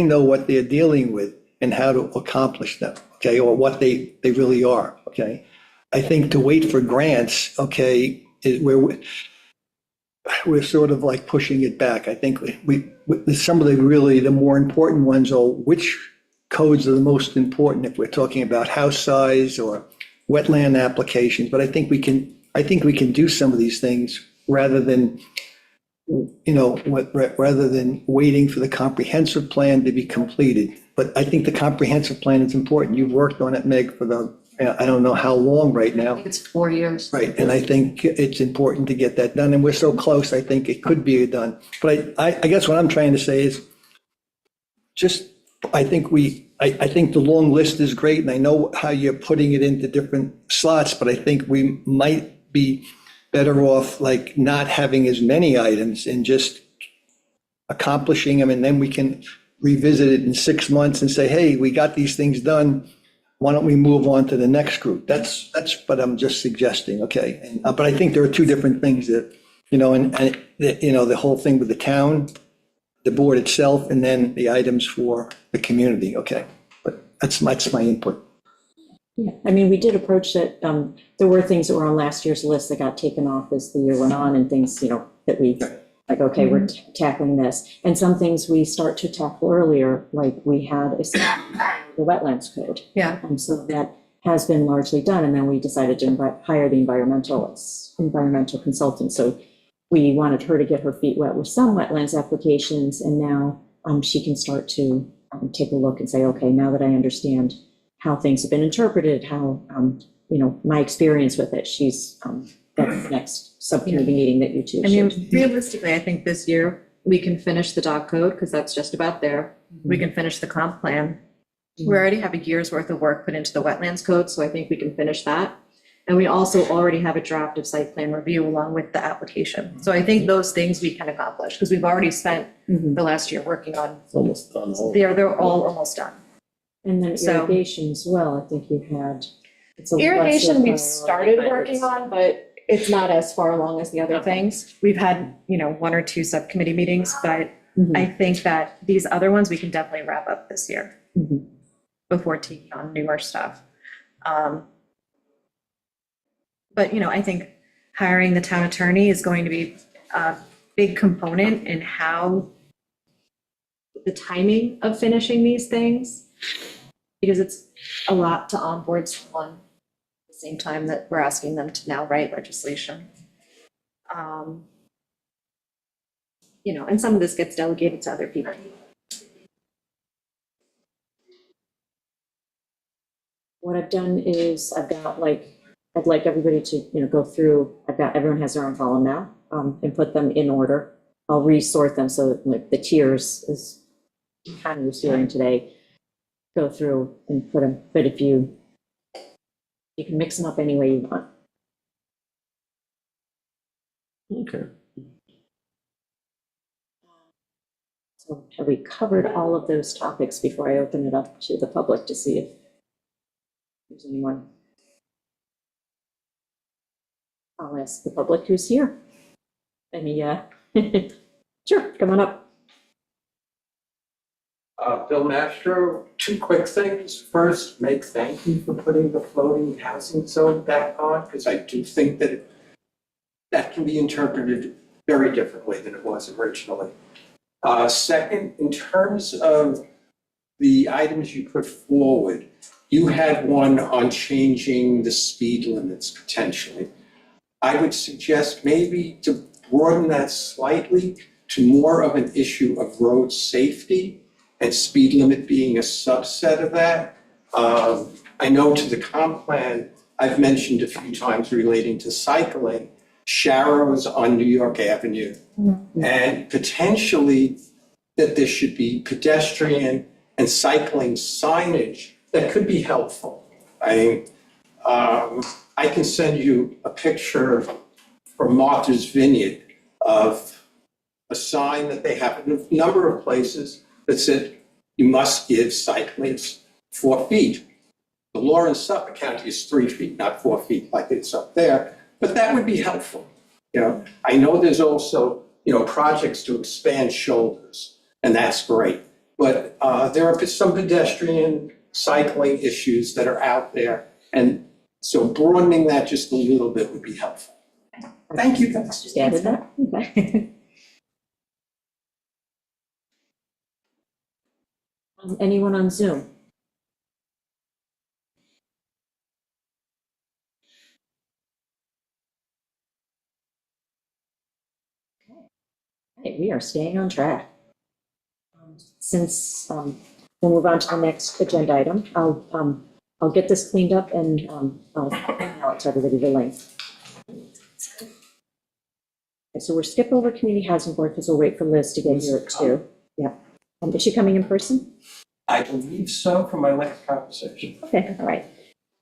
know what they're dealing with and how to accomplish them, okay, or what they really are, okay? I think to wait for grants, okay, we're sort of like pushing it back. I think some of the more important ones are which codes are the most important if we're talking about house size or wetland applications. But I think we can do some of these things rather than waiting for the comprehensive plan to be completed. But I think the comprehensive plan is important. You've worked on it, Meg, for I don't know how long right now. It's 4 years. Right, and I think it's important to get that done, and we're so close, I think it could be done. But I guess what I'm trying to say is, I think the long list is great, and I know how you're putting it into different slots, but I think we might be better off like not having as many items and just accomplishing them, and then we can revisit it in 6 months and say, hey, we got these things done. Why don't we move on to the next group? That's what I'm just suggesting, okay? But I think there are two different things that, the whole thing with the town, the board itself, and then the items for the community, okay? But that's my input. Yeah, I mean, we did approach it. There were things that were on last year's list that got taken off as the year went on, and things, that we, like, okay, we're tackling this. And some things we start to tackle earlier, like we had the wetlands code. Yeah. So that has been largely done, and then we decided to hire the environmental consultant. So we wanted her to get her feet wet with some wetlands applications, and now she can start to take a look and say, okay, now that I understand how things have been interpreted, how, my experience with it, that's the next subcommittee meeting that you two I mean, should. realistically, I think this year we can finish the dog code because that's just about there. We can finish the comp plan. We already have a year's worth of work put into the wetlands code, so I think we can finish that. And we also already have a draft of site plan review along with the application. So I think those things we can accomplish because we've already spent the last year working on. It's almost done. They're all almost done. And then So- irrigation as well, I think you had. it's a lesser Irrigation, we've priority, started but working it's- on, but it's not as far along as the other things. We've had, 1 or 2 subcommittee meetings, but Mhm. I think that these other ones we can definitely wrap up this year Mhm. before taking on newer stuff. But, I think hiring the town attorney is going to be a big component in how the timing of finishing these things, because it's a lot to onboard someone at the same time that we're asking them to now write legislation. And some of this gets delegated to other people. What I've done is I'd like everybody to, go through, everyone has their own column now, and put them in order. I'll resort them so like the tiers is kind of was hearing today, go through and put them, but if you can mix them up any way you want. Okay. So have we covered all of those topics before I open it up to the public to see if there's anyone I'll ask the public who's here. Any, sure, come on up. Bill Mastro, two quick things. First, Meg, thank you for putting the floating housing zone back on, because I do think that that can be interpreted very differently than it was originally. Second, in terms of the items you put forward, you had one on changing the speed limits potentially. I would suggest maybe to broaden that slightly to more of an issue of road safety and speed limit being a subset of that. I know to the comp plan, I've mentioned a few times relating to cycling, Sharrows on New York Avenue, and potentially that there should be pedestrian and cycling signage that could be helpful. I can send you a picture from Martha's Vineyard of a sign that they have in a number of places that said, you must give cyclists 4 feet. The law in Suffolk County is 3 feet, not 4 feet like it's up there, but that would be helpful. You know, I know there's also, projects to expand shoulders, and that's great. But there are some pedestrian cycling issues that are out there, and so broadening that just a little bit would be helpful. Thank you, guys. Just added that, okay. Anyone on Zoom? Okay, we are staying on track. Since we'll move on to the next agenda item, I'll get this cleaned up and I'll email it to everybody the link. Okay, so we'll skip over Community Housing Board because we'll wait for Liz to get here too. Yeah. Is she coming in person? I believe so from my last conversation. Okay, all right.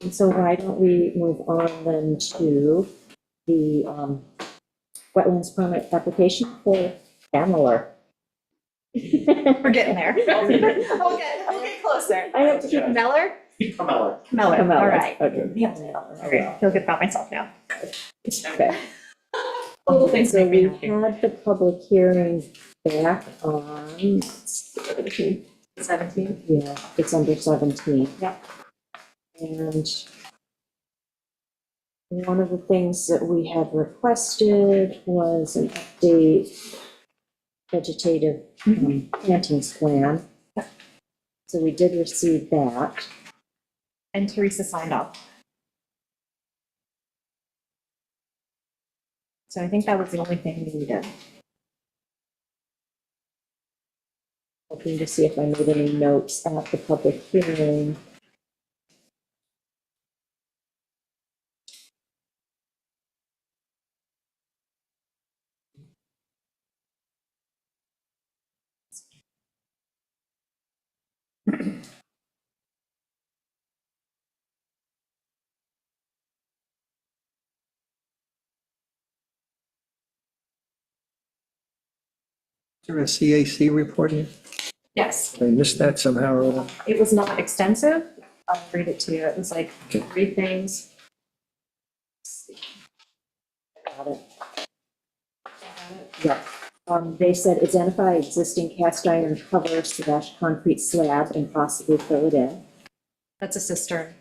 And so why don't we move on then to the wetlands permit application for Ameler. We're getting there. We'll get closer. I have to keep Meller? Kamala. Meller, Ameler. all right. Okay. Yeah. All right, feel good about myself now. Okay. Little things So make me we happy. had the public hearing back on 17. Yeah, December 17th. Yeah. And one of the things that we had requested was an update vegetative plantings plan. So we did receive that. And Teresa signed off. So I think that was the only thing we needed. Looking to see if I made any notes at the public hearing. Is there a CAC report here? Yes, I missed that somehow or other. it was not extensive. I'll read it to you. It was like Okay. 3 things. Got it. Yeah. They said identify existing cast iron cover / concrete slab and possibly fill it in. That's a cistern.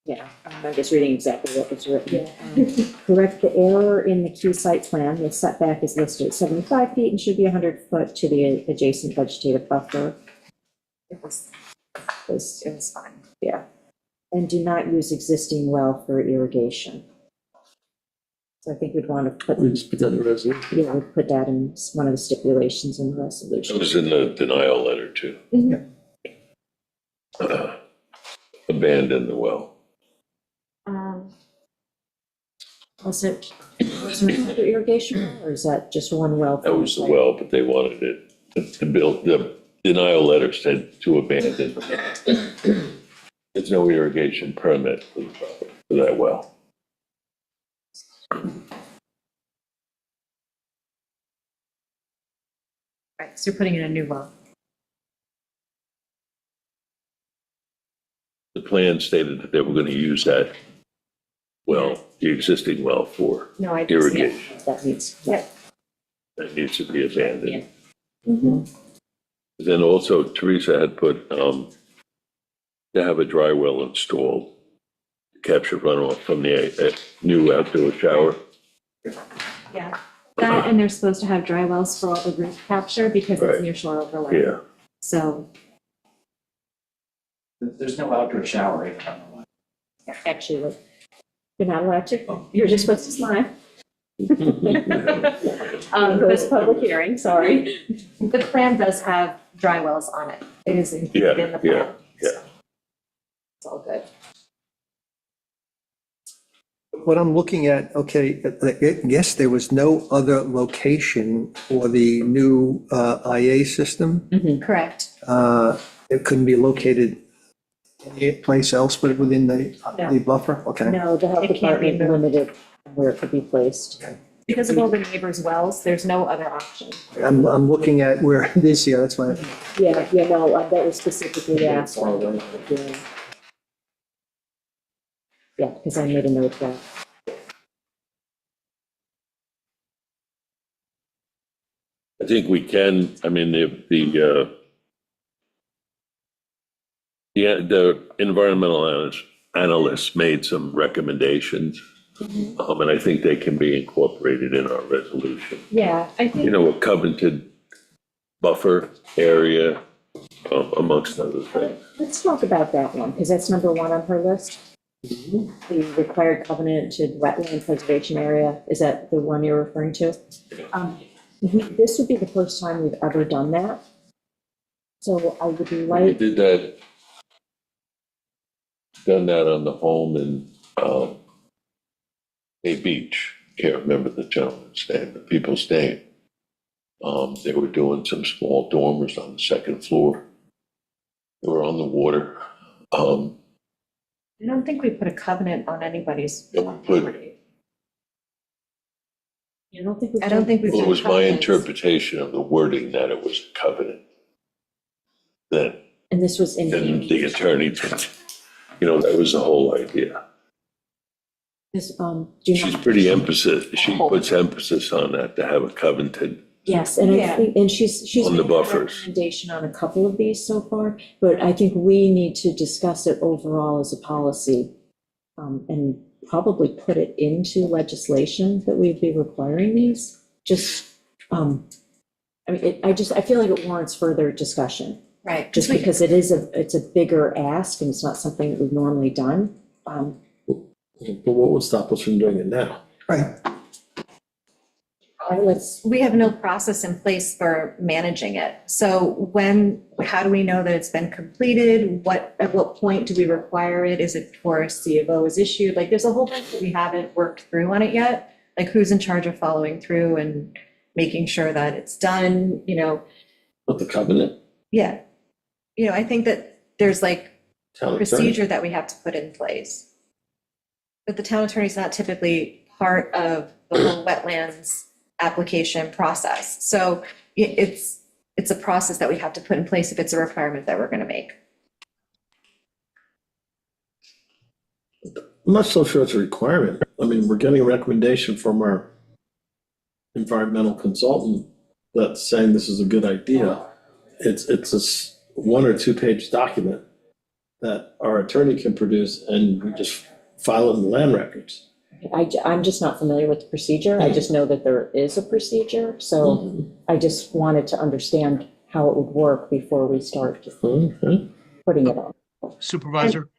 Yeah, I'm just reading exactly what was written. Correct the error in the key site plan. The setback is listed at 75 feet and should be 100 foot to the adjacent vegetative buffer. It was fine. Yeah. And do not use existing well for irrigation. So I think we'd want to put, We just put that in the resolution. yeah, we'd put that in one of the stipulations in the It resolution. was in the denial letter too. Abandon the well. Was it another irrigation well, or is that just one well? That was the well, but they wanted it to build, the denial letter said to abandon. There's no irrigation permit for the property, for that well. Right, so you're putting in a new well. The plan stated that they were gonna use that well the existing well for No, I. irrigation. That needs. Yeah. That needs to be abandoned. Mhm. Then also Teresa had put, to have a dry well installed, to capture runoff from the new outdoor shower. Yeah, that, and they're supposed to have dry wells for all the roof capture because Right. it's near shore overlay. Yeah, So, There's no outdoor shower. I don't know why. Actually, look, you're not allowed to, you're just supposed to smile. This public hearing, sorry. the plan does have dry wells on it. It is included in the plan. yeah, yeah. It's all good. What I'm looking at, okay, I guess there was no other location for the new IA system. Correct. It couldn't be located any place else but within the buffer? Okay. No, the health It can't be department limited where it could be placed. Because of all the neighbors' wells, there's no other option. I'm looking at where it is here, that's why. Yeah, no, that was specifically asked. Yeah, because I made a note of that. I think we can, I mean, the environmental analysts made some recommendations. And I think they can be incorporated in our resolution. Yeah, I You think, know, a covenanted buffer area, amongst other things. let's talk about that one, because that's number one on her list. The required covenanted wetland preservation area, is that the one you're referring to? This would be the first time we've ever done that. So I would We like, did that, done that on the home in, Bay Beach. Can't remember the gentleman's name, the people's name. They were doing some small dormers on the second floor. They were on the water. I don't think we put a covenant on anybody's Yeah, we put- property. I don't think. we've I don't think we've Well, it done was my covenants. interpretation of the wording that it was a covenant. That, And this was in. then the attorney, you know, that was the whole idea. This, do you She's know? pretty she puts emphasis on that, to have a covenanted. Yes, and I Yeah. think, and she's On the made a buffers. recommendation on a couple of these so far, but I think we need to discuss it overall as a policy. And probably put it into legislation that we'd be requiring these, just, I mean, I feel like it warrants further discussion. Right. Just because it's a bigger ask and it's not something that we've normally done. But what would stop us from doing it now? Right. We have no process in place for managing it. So how do we know that it's been completed? At what point do we require it? Is it before a C of O is issued? Like, there's a whole bunch that we haven't worked through on it yet. Like, who's in charge of following through and making sure that it's done, With the covenant? Yeah. I think that there's like Town attorney? procedure that we have to put in place. But the town attorney is not typically part of the whole wetlands application process. So it's a process that we have to put in place if it's a requirement that we're going to make. I'm not so sure it's a requirement. I mean, we're getting a recommendation from our environmental consultant that's saying this is a good idea. It's a 1 or 2 page document that our attorney can produce, and we just file it in the land records. I'm just not familiar with the procedure. I just know that there is a procedure, so I just wanted to understand how it would work before we start putting it on. Supervisor,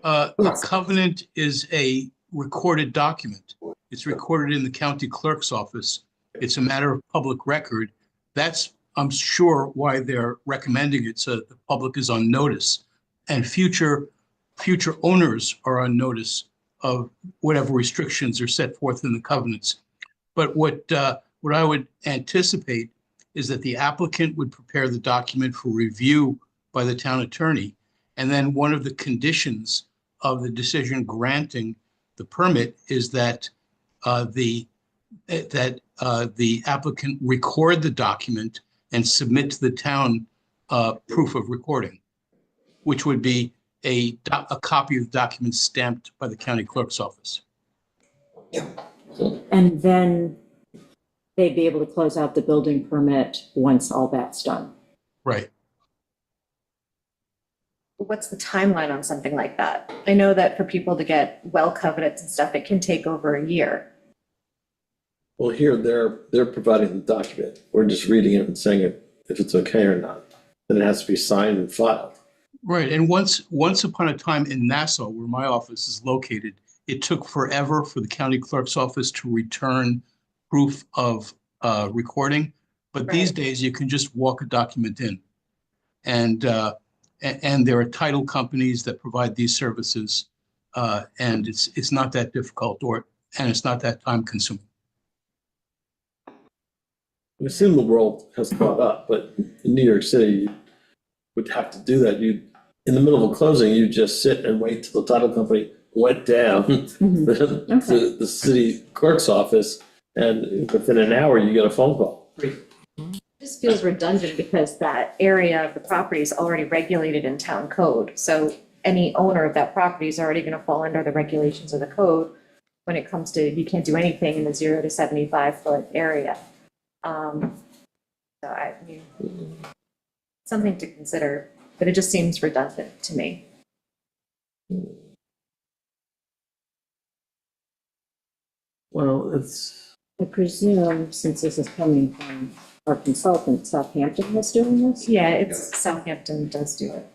a covenant is a recorded document. It's recorded in the county clerk's office. It's a matter of public record. That's, I'm sure, why they're recommending it, so that the public is on notice. And future owners are on notice of whatever restrictions are set forth in the covenants. But what I would anticipate is that the applicant would prepare the document for review by the town attorney. And then one of the conditions of the decision granting the permit is that the applicant record the document and submit to the town proof of recording, which would be a copy of the document stamped by the county clerk's office. Yeah. And then they'd be able to close out the building permit once all that's done. Right. What's the timeline on something like that? I know that for people to get well covenants and stuff, it can take over a year. Well, here, they're providing the document. We're just reading it and saying if it's okay or not. Then it has to be signed and filed. Right, and once upon a time in Nassau, where my office is located, it took forever for the county clerk's office to return proof of recording. But these Right. days, you can just walk a document in. And there are title companies that provide these services, and it's not that difficult, and it's not that time consuming. I assume the world has caught up, but in New York City, you would have to do that. In the middle of a closing, you just sit and wait till the title company went down to the city clerk's office, and within an hour, you get a phone call. This feels redundant because that area of the property is already regulated in town code. So any owner of that property is already going to fall under the regulations of the code when it comes to, you can't do anything in the 0 to 75-foot area. So I mean, something to consider, but it just seems redundant to me. Well, it's, I presume, since this is coming from our consultant, Southampton is doing this? Yeah, it's Southampton does do it.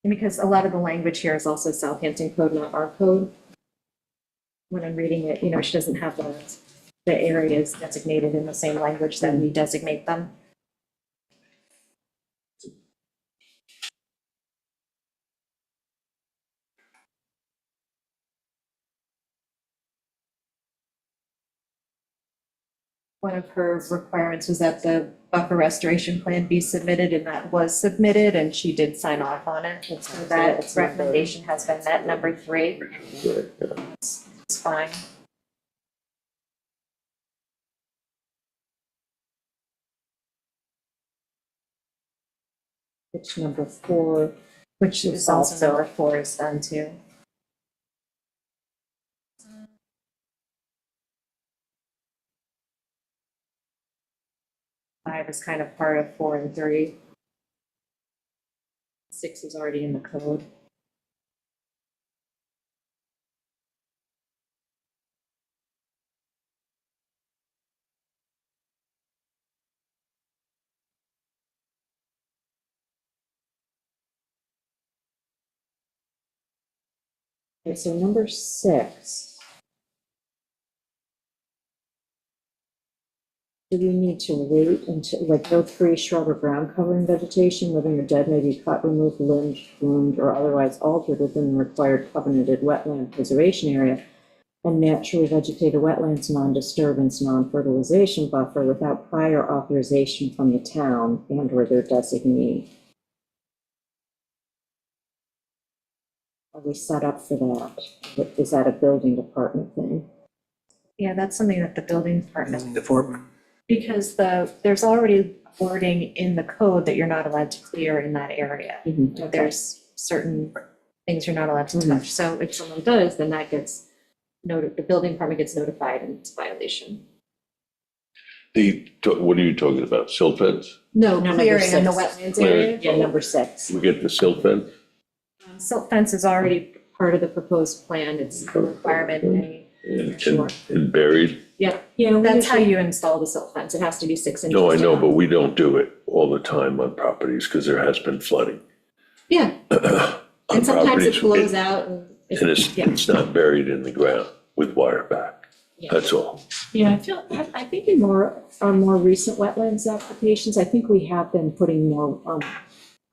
And because a lot of the language here is also Southampton code, not our code. When I'm reading it, she doesn't have the areas designated in the same language that we designate them. One of her requirements was that the buffer restoration plan be submitted, and that was submitted, and she did sign off on it. So that recommendation has been met, number 3. It's fine. Which number 4, Which is also number 4 is done too. Five is kind of part of 4 and 3. 6 is already in the code. okay, so number 6. Do we need to wait until, like, no tree, shrub, or ground covering vegetation, living or dead, may be cut, removed, limbed, pruned, or otherwise altered within the required covenanted wetland preservation area and naturally vegetated wetlands, non-disturbance, non-fertilization buffer without prior authorization from the town and or their designee? Are we set up for that? Is that a building department thing? Yeah, that's something that the building department, Department. because there's already wording in the code that you're not allowed to clear in that area. Okay. There's certain things you're not allowed to touch. So if someone does, then that gets the building department gets notified and it's a violation. What are you talking about? Silt fence? No, No, number clearing in the 6. wetlands area. Yeah, number 6. We get the silt fence? Silt fence is already part of the proposed plan. It's a requirement. And buried? Yeah, Yeah, that's how you install the silt fence. It has to be 6 inches. No, I know, down. but we don't do it all the time on properties because there has been flooding. Yeah, On and sometimes it properties, blows out and. And Yeah. it's not buried in the ground with wire back. Yeah. That's all. Yeah, I think in our more recent wetlands applications, I think we have been putting more,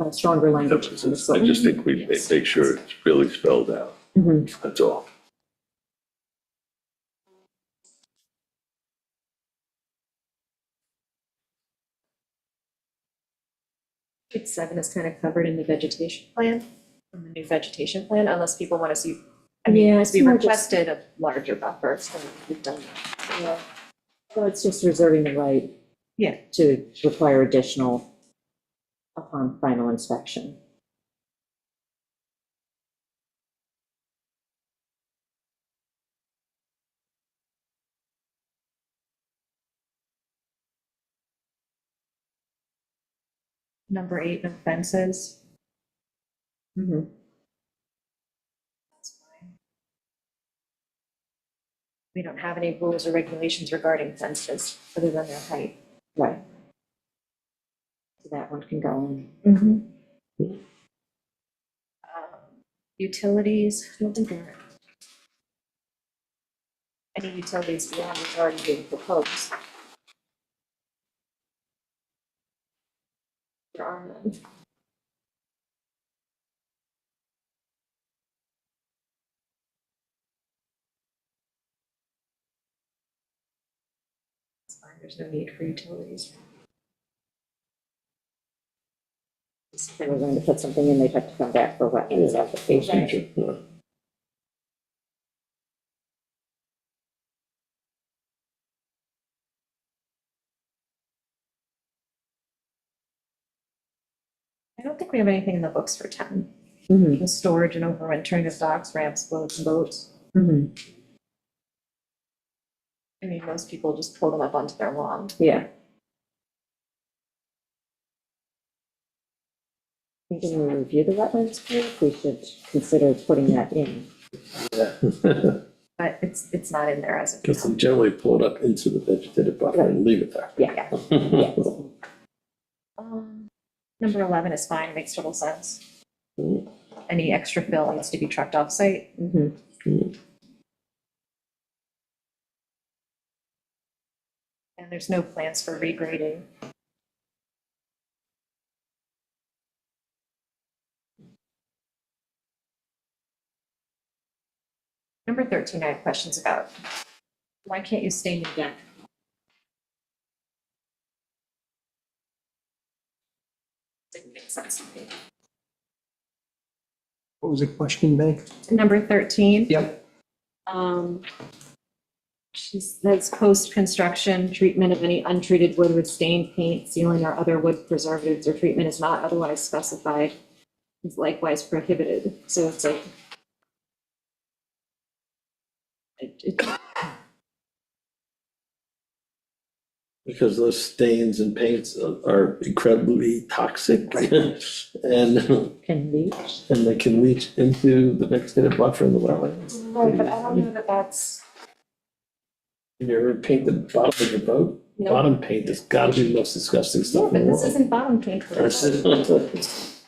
stronger language. in the I just think we make sure it's really spelled out. Mhm. That's all. Page 7 is kind of covered in the vegetation plan, in the new vegetation plan, unless people want to see. Yeah, it's We more just- requested a larger buffer, so we've done that. Yeah. So it's just reserving the right. Yeah. To require additional upon final inspection. Number 8, no fences. Mhm. That's fine. We don't have any rules or regulations regarding fences other than their height. Right. So that one can go in. Mm-hmm. Utilities, I don't think there are any utilities beyond what's already being proposed. There are none. It's fine, there's no need for utilities. If they were going to put something in, they'd have to come back for wetlands application. Yeah. I don't think we have anything in the books for 10. Mhm. The storage and overwintering of docks, ramps, boats, and boats. Mhm. I mean, most people just pull them up onto their lawn. Yeah. I think when we review the wetlands code, we should consider putting that in. But it's not in there as of Because they now. generally pull it up into the vegetative buffer and leave it there. Yeah. Yeah. Number 11 is fine, it makes total sense. Mm. Any extra fill needs to be trucked off site. Mhm. And there's no plans for regrading. Number 13, I have questions about. Why can't you stain your deck? Didn't make sense to me. What was the question, Meg? Number 13. Yep. She says post-construction treatment of any untreated wood with stained paint, sealing, or other wood preservatives or treatment is not otherwise specified. Is likewise prohibited. So it's like. it- Because those stains and paints are incredibly toxic and, Can leach. and they can leach into the vegetative buffer in the wetlands. Right, but I don't know that that's. You ever paint the bottom of your boat? No. Bottom paint has got to be the most disgusting Yeah, stuff but in the this world. isn't bottom paint for This it. is-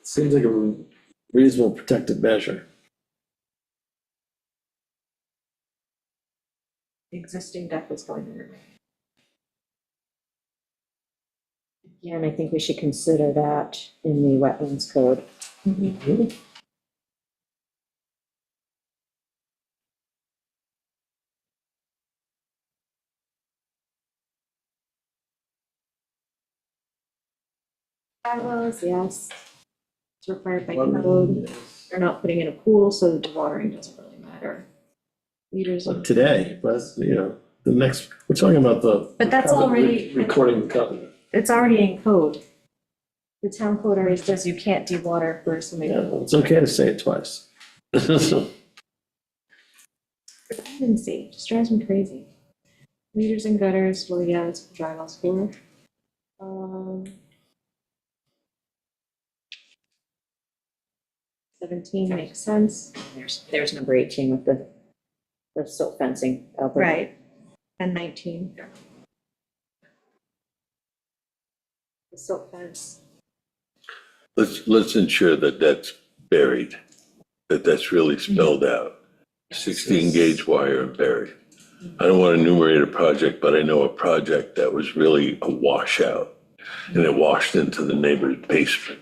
Seems like a reasonable protective measure. The existing deck is going to remain. Yeah, and I think we should consider that in the wetlands code. Bylaws, yes. It's required by code. They're not putting in a pool, so the dewatering doesn't really matter. Meters. But today, but the next, we're talking about the. But that's already- Recording the covenant. It's already in code. The town code already says you can't dewater for swimming Yeah, pool. it's okay to say it twice. Redundancy, just drives me crazy. Meters and gutters, well, yeah, it's dry wells for. 17 makes sense. There's number 18 with the silt fencing. Right. And 19. The silt fence. Let's ensure that that's buried, that that's really spelled out. 16 gauge wire and buried. I don't want to enumerate a project, but I know a project that was really a washout and it washed into the neighbor's basement.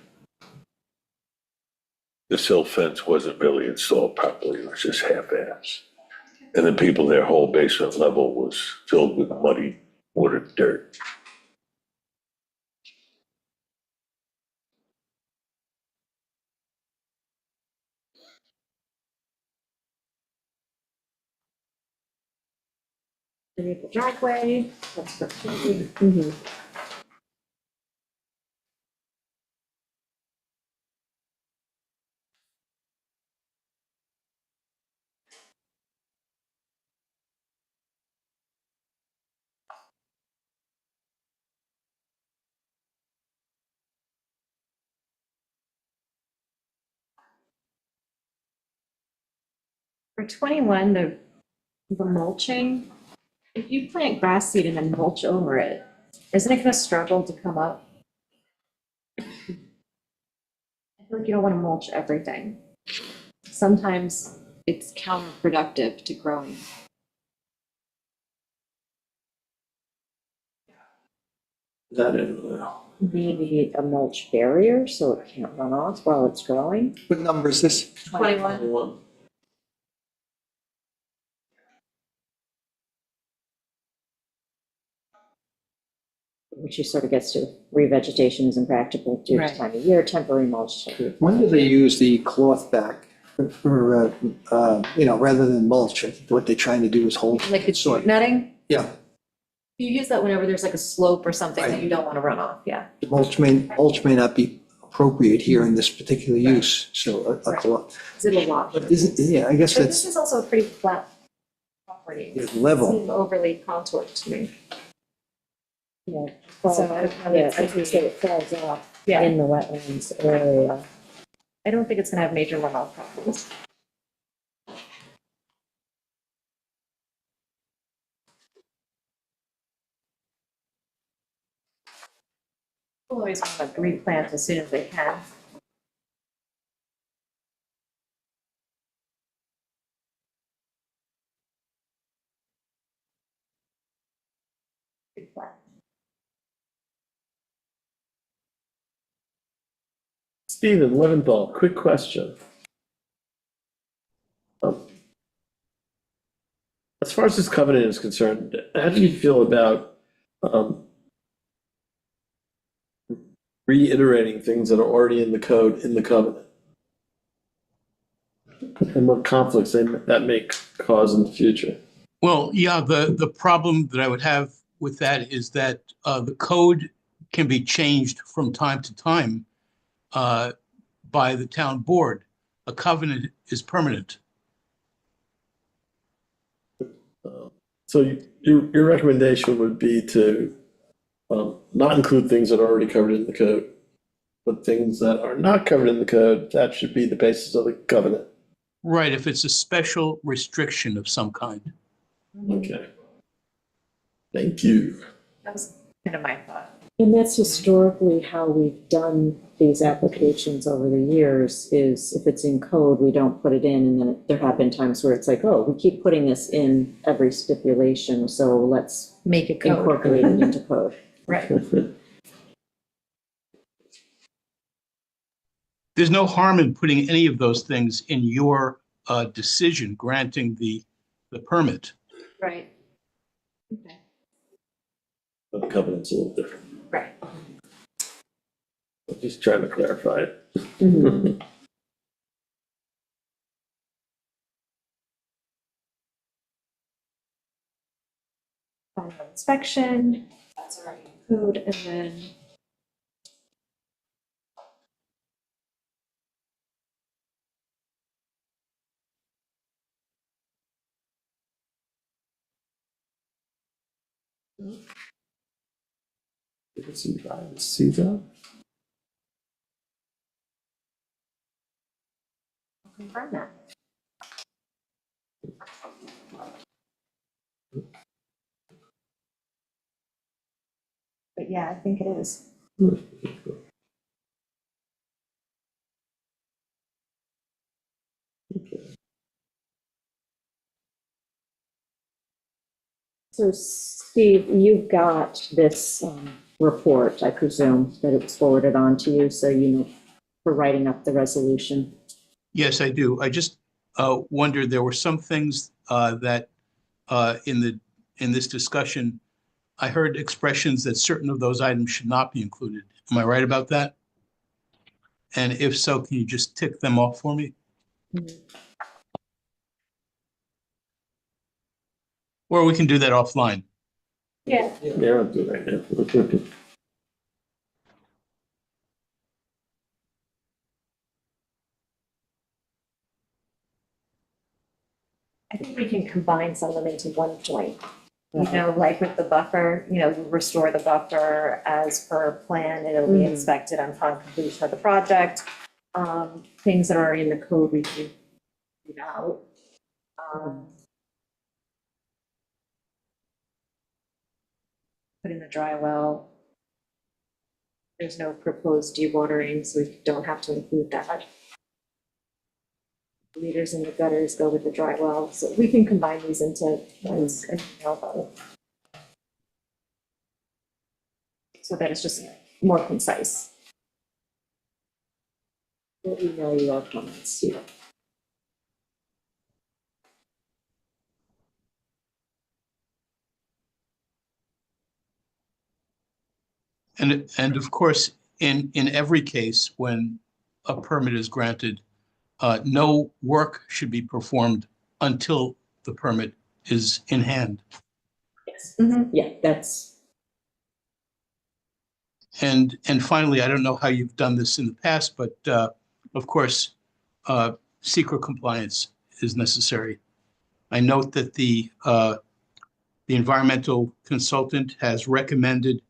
The silt fence wasn't really installed properly, it was just half-assed. And the people, their whole basement level was filled with muddy water dirt. The maple driveway, that's for code. Mhm. For 21, the mulching, if you plant grass seed and then mulch over it, isn't it gonna struggle to come up? I feel like you don't wanna mulch everything. Sometimes it's counterproductive to growing. That in, Maybe a mulch barrier so it can't run off while it's growing. What number is this? 21. Which sort of gets to revegetation is impractical due to Right. time of year, temporary mulch. When do they use the cloth back for, rather than mulch? What they're trying to do is hold. Like the soil. short netting? Yeah, You use that whenever there's like a slope or something that Right. you don't wanna run off, yeah. the mulch may not be appropriate here in this particular use, so a Right. cloth. Is it a lot? But isn't, yeah, I guess But this that's is also a pretty flat property. it's level. Seems overly contoured to me. Yeah. So I don't know Yeah, if I it's would say it falls off Yeah, in the wetlands area. I don't think it's gonna have major runoff problems. People always want to replant as soon as they can. Pretty flat. Stephen Leventhal, quick question. As far as this covenant is concerned, how do you feel about reiterating things that are already in the code, in the covenant? And what conflicts that may cause in the future? Well, yeah, the problem that I would have with that is that the code can be changed from time to time by the town board. A covenant is permanent. So your recommendation would be to not include things that are already covered in the code, but things that are not covered in the code, that should be the basis of the covenant. Right, if it's a special restriction of some kind. Okay. Thank you. That was kind of my thought. And that's historically how we've done these applications over the years, is if it's in code, we don't put it in, and then there have been times where it's like, oh, we keep putting this in every stipulation, so let's Make it code. incorporate it into code. Right. There's no harm in putting any of those things in your decision granting the permit. Right. Okay. But the covenant's a little different. Right. I'm just trying to clarify it. Mhm. Final inspection, that's already in code, and then See that? confirm that. But yeah, I think it is. So Steve, you've got this report, I presume, that it was forwarded on to you, so you know, for writing up the resolution. Yes, I do. I just wondered, there were some things that in this discussion, I heard expressions that certain of those items should not be included. Am I right about that? And if so, can you just tick them off for me? Or we can do that offline. Yeah. Yeah, I'll do it right now. I think we can combine some of them into one point. You know, like with the buffer, you know, restore the buffer as per plan, it'll be inspected upon completion of the project. Things that are in the code, we can leave out. Put in the dry well. There's no proposed dewatering, so we don't have to include that. Leaders in the gutters go with the dry well, so we can combine these into an email about it. So that it's just more concise. We'll email you our comments too. And of course, in every case, when a permit is granted, no work should be performed until the permit is in hand. Yes. Yeah, that's, And finally, I don't know how you've done this in the past, but of course, secret compliance is necessary. I note that the environmental consultant has recommended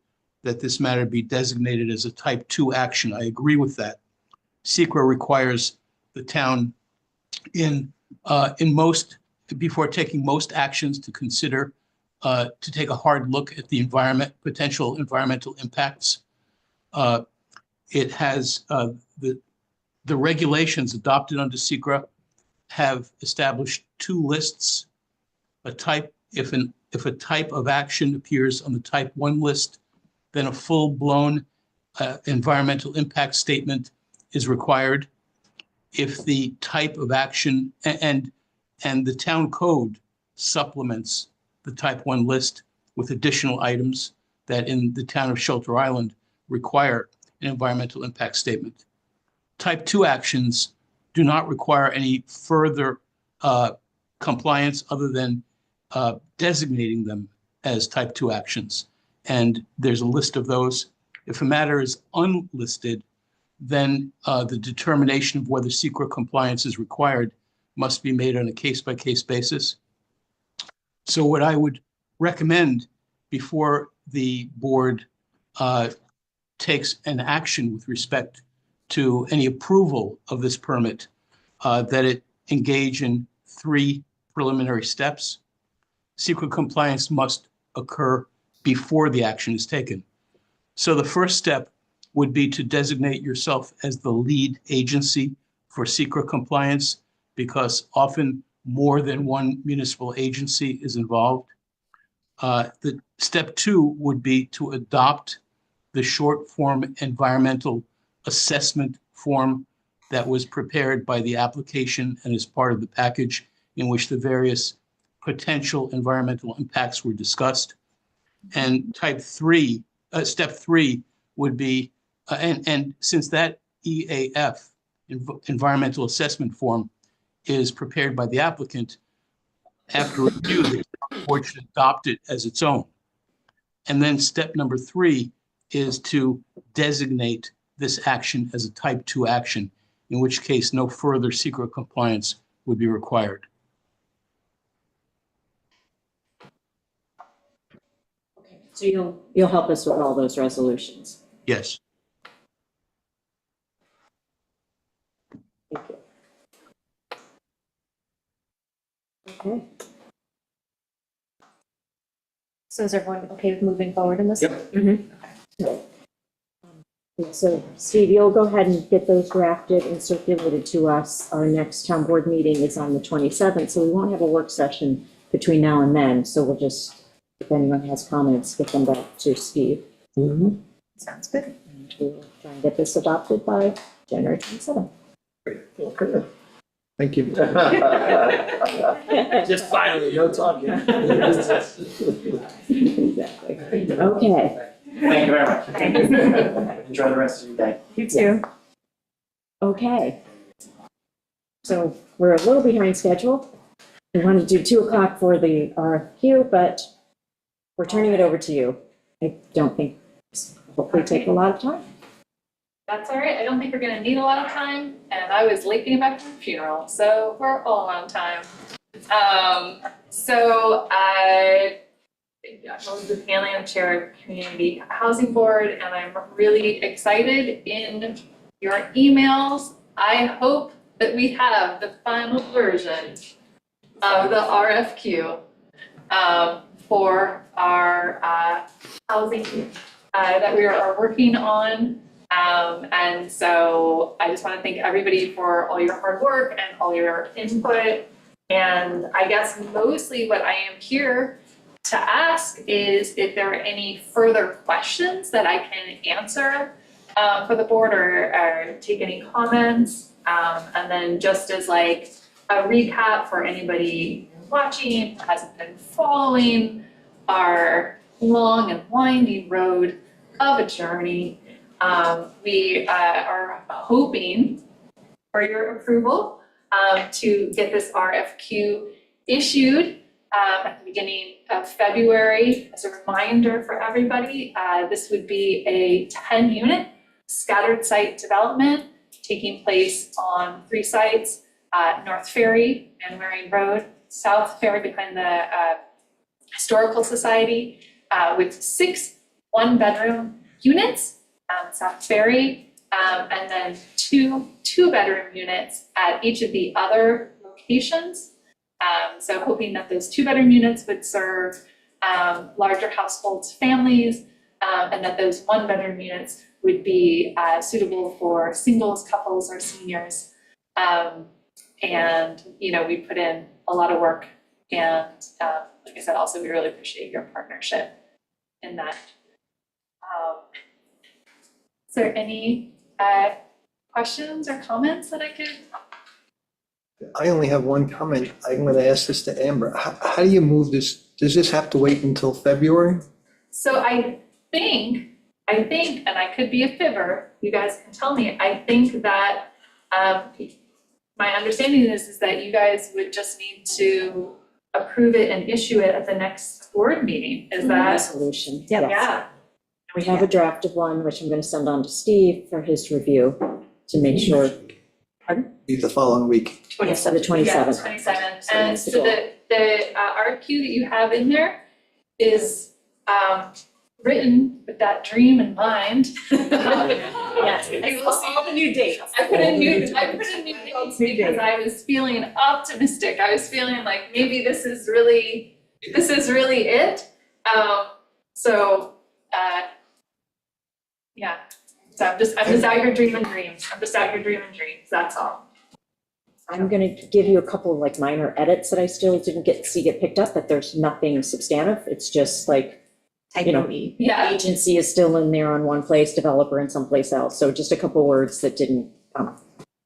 that this matter be designated as a type 2 action. I agree with that. SECRA requires the town before taking most actions to consider, to take a hard look at the potential environmental impacts. It has the regulations adopted under SECRA have established 2 lists. If a type of action appears on the type 1 list, then a full-blown environmental impact statement is required. If the type of action and the town code supplements the type 1 list with additional items that in the town of Shelter Island require an environmental impact statement. Type 2 actions do not require any further compliance other than designating them as type 2 actions. And there's a list of those. If a matter is unlisted, then the determination of whether SECRA compliance is required must be made on a case-by-case basis. So what I would recommend before the board takes an action with respect to any approval of this permit, that it engage in 3 preliminary steps. SECRA compliance must occur before the action is taken. So the first step would be to designate yourself as the lead agency for SECRA compliance, because often more than one municipal agency is involved. The step 2 would be to adopt the short form environmental assessment form that was prepared by the application and is part of the package in which the various potential environmental impacts were discussed. And step 3 would be, and since that EAF, environmental assessment form, is prepared by the applicant, after review, the board should adopt it as its own. And then step number 3 is to designate this action as a type 2 action, in which case no further SECRA compliance would be required. so you'll help us with all those resolutions. Yes. Thank you. Okay. So is everyone okay with moving forward in this? Yep. So Steve, you'll go ahead and get those drafted and circulated to us. Our next town board meeting is on the 27th, so we won't have a work session between now and then. So we'll just, if anyone has comments, get them back to Steve. Sounds good. And we'll try and get this adopted by January 27th. Thank you. Just finally, no talking. Exactly. Okay. Thank you very much. Enjoy the rest of your day. You too. Okay. So we're a little behind schedule. We wanted to do 2 o'clock for the RFQ, but we're turning it over to you. I don't think, hopefully take a lot of time. That's all right. I don't think we're gonna need a lot of time, and I was late getting back from the funeral, so we're all on time. So I'm Elizabeth Hanley, I'm chair of Community Housing Board, and I'm really excited in your emails. I hope that we have the final version of the RFQ for our housing that we are working on. And so I just want to thank everybody for all your hard work and all your input. And I guess mostly what I am here to ask is if there are any further questions that I can answer for the board or take any comments. And then just as like a recap for anybody watching who hasn't been following our long and winding road of a journey, we are hoping for your approval to get this RFQ issued at the beginning of February. As a reminder for everybody, this would be a 10-unit scattered site development taking place on 3 sites, North Ferry and Waring Road, South Ferry behind the Historical Society, with 6 one-bedroom units, South Ferry, and then 2 two-bedroom units at each of the other locations. So hoping that those 2-bedroom units would serve larger households, families, and that those 1-bedroom units would be suitable for singles, couples, or seniors. And, you know, we put in a lot of work, and like I said, also we really appreciate your partnership in that. Is there any questions or comments that I could? I only have one comment. I'm going to ask this to Amber. How do you move this? Does this have to wait until February? So I think, and I could be a fibber, you guys can tell me, I think that my understanding is that you guys would just need to approve it and issue it at the next board meeting. Is that? Resolution, yes. Yeah. We have a drafted one, which I'm going to send on to Steve for his review to make sure. Be the following week. Yes, the 27th. Yeah, 27. And so the RFQ that you have in there is written with that dream in mind. Yes, I will see. all the new dates. I put in new dates because I was feeling optimistic. I was feeling like maybe this is really it. Yeah. So I'm just out here dreaming dreams. That's all. I'm going to give you a couple of like minor edits that I still didn't get picked up, but there's nothing substantive. It's just like, you know, Yeah. agency is still in there on one place, developer in someplace else. So just a couple words that didn't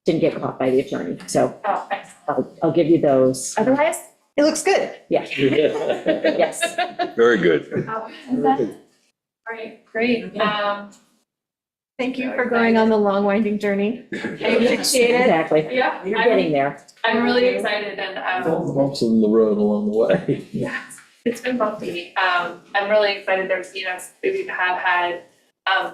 get caught by the attorney. So Oh, excellent. I'll give you those. Otherwise, it looks good. Yeah. Yes. Very good. All right, great. Thank you for going on the long winding journey. I appreciate it. Exactly. Yeah, You're getting there. I'm really excited and All the bumps in the road along the way. yeah, it's been bumpy. I'm really excited. There's, you know, we have had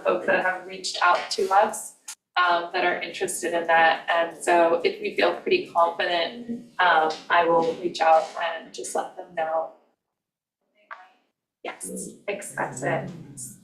folks that have reached out to us that are interested in that. And so if we feel pretty confident, I will reach out and just let them know. Yes, expect it.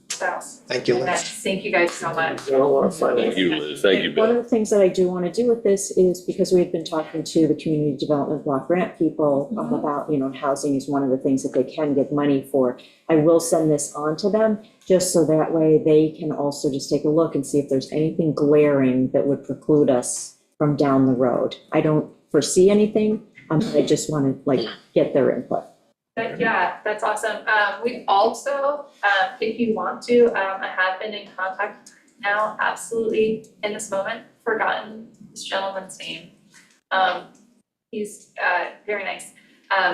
So. Thank you, Liz. Thank you guys so much. I don't want to find Thank you, Liz. Thank you, One Bill. of the things that I do want to do with this is because we've been talking to the community development block grant people about, you know, housing is one of the things that they can get money for. I will send this on to them just so that way they can also just take a look and see if there's anything glaring that would preclude us from down the road. I don't foresee anything, but I just want to like get their input. Yeah, that's awesome. We also, if you want to, I have been in contact now, absolutely, in this moment, forgotten this gentleman's name. He's very nice.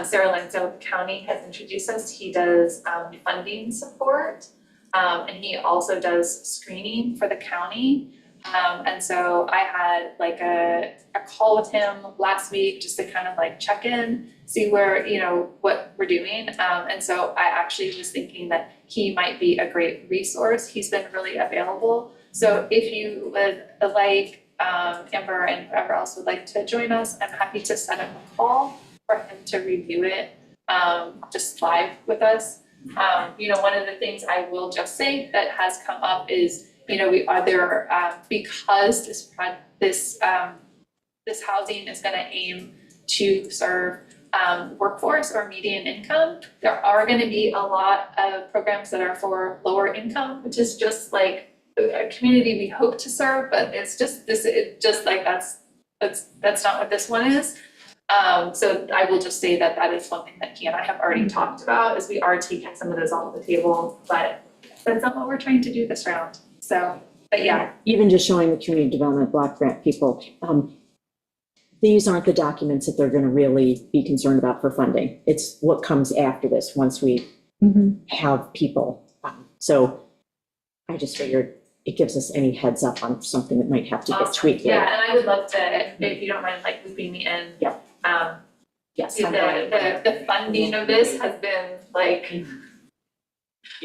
Sarah Lenzo County has introduced us. He does funding support, and he also does screening for the county. And so I had like a call with him last week just to kind of like check in, see where, you know, what we're doing. And so I actually was thinking that he might be a great resource. He's been really available. So if you would like, Amber and whoever else would like to join us, I'm happy to set up a call for him to review it, just live with us. You know, one of the things I will just say that has come up is, you know, we are there, because this housing is gonna aim to serve workforce or median income. There are going to be a lot of programs that are for lower income, which is just like a community we hope to serve, but it's just this, it just like that's not what this one is. So I will just say that that is one thing that Key and I have already talked about, is we are taking some of those off the table, but that's not what we're trying to do this round. So, but yeah. Even just showing the community development block grant people, these aren't the documents that they're gonna really be concerned about for funding. It's what comes after this, once we have people. So I just figured it gives us any heads up on something that might have to get Awesome. tweaked. Yeah, and I would love to, if you don't mind, like looping me in. Yeah. Yes. The funding of this has been like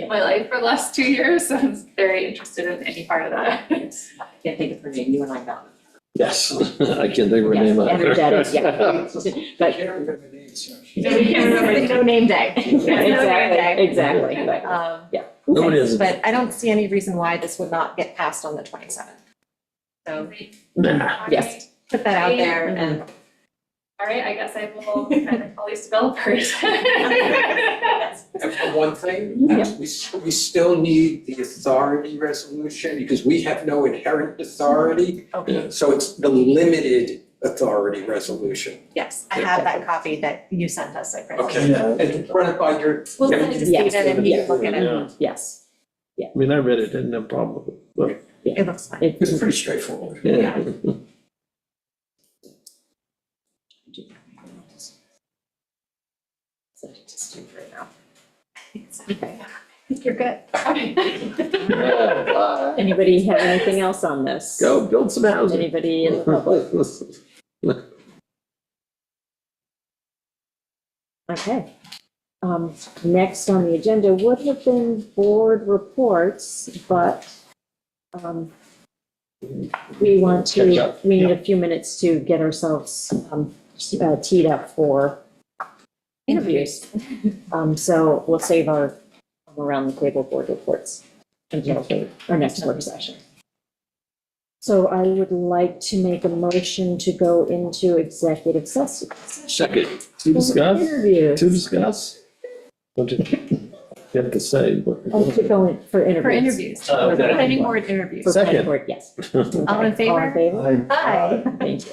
my life for the last 2 years, so I'm very interested in any part of that. I can't think of her name, you and I got it. Yes, I can think of her name. Yes, energetic, yeah. But Can't remember the names, so. No name tag. exactly, but, yeah. Nobody has, But I don't see any reason why this would not get passed on the 27th. So nah. Yes. put that out there and. All right, I guess I will kind of call these developers. And for one thing, we still need the authority resolution because we have no inherent authority. Okay. So it's the limited authority resolution. Yes, I have that copy that you sent us, I printed. Okay, and run it by your. We'll send it to Yes. Stephen and he can look at it. Yeah. Yes. I mean, I read it, didn't have a problem with it, It looks fine. It's pretty straightforward. but, yeah. Okay. You're good. Anybody have anything else on this? Go build some housing. Anybody in the public? Okay. Next on the agenda would have been board reports, but we want Catch to, up. we need a few minutes to get ourselves teed up for interviews. So we'll save our around the table board reports until our next work session. So I would like to make a motion to go into executive session. Second. To discuss? Interviews. To discuss? What did you have to say? Oh, to go in for interviews. For interviews, Oh, okay. planning board interviews. For planning Second. board, yes. All in favor? All in favor? Hi. Thank you.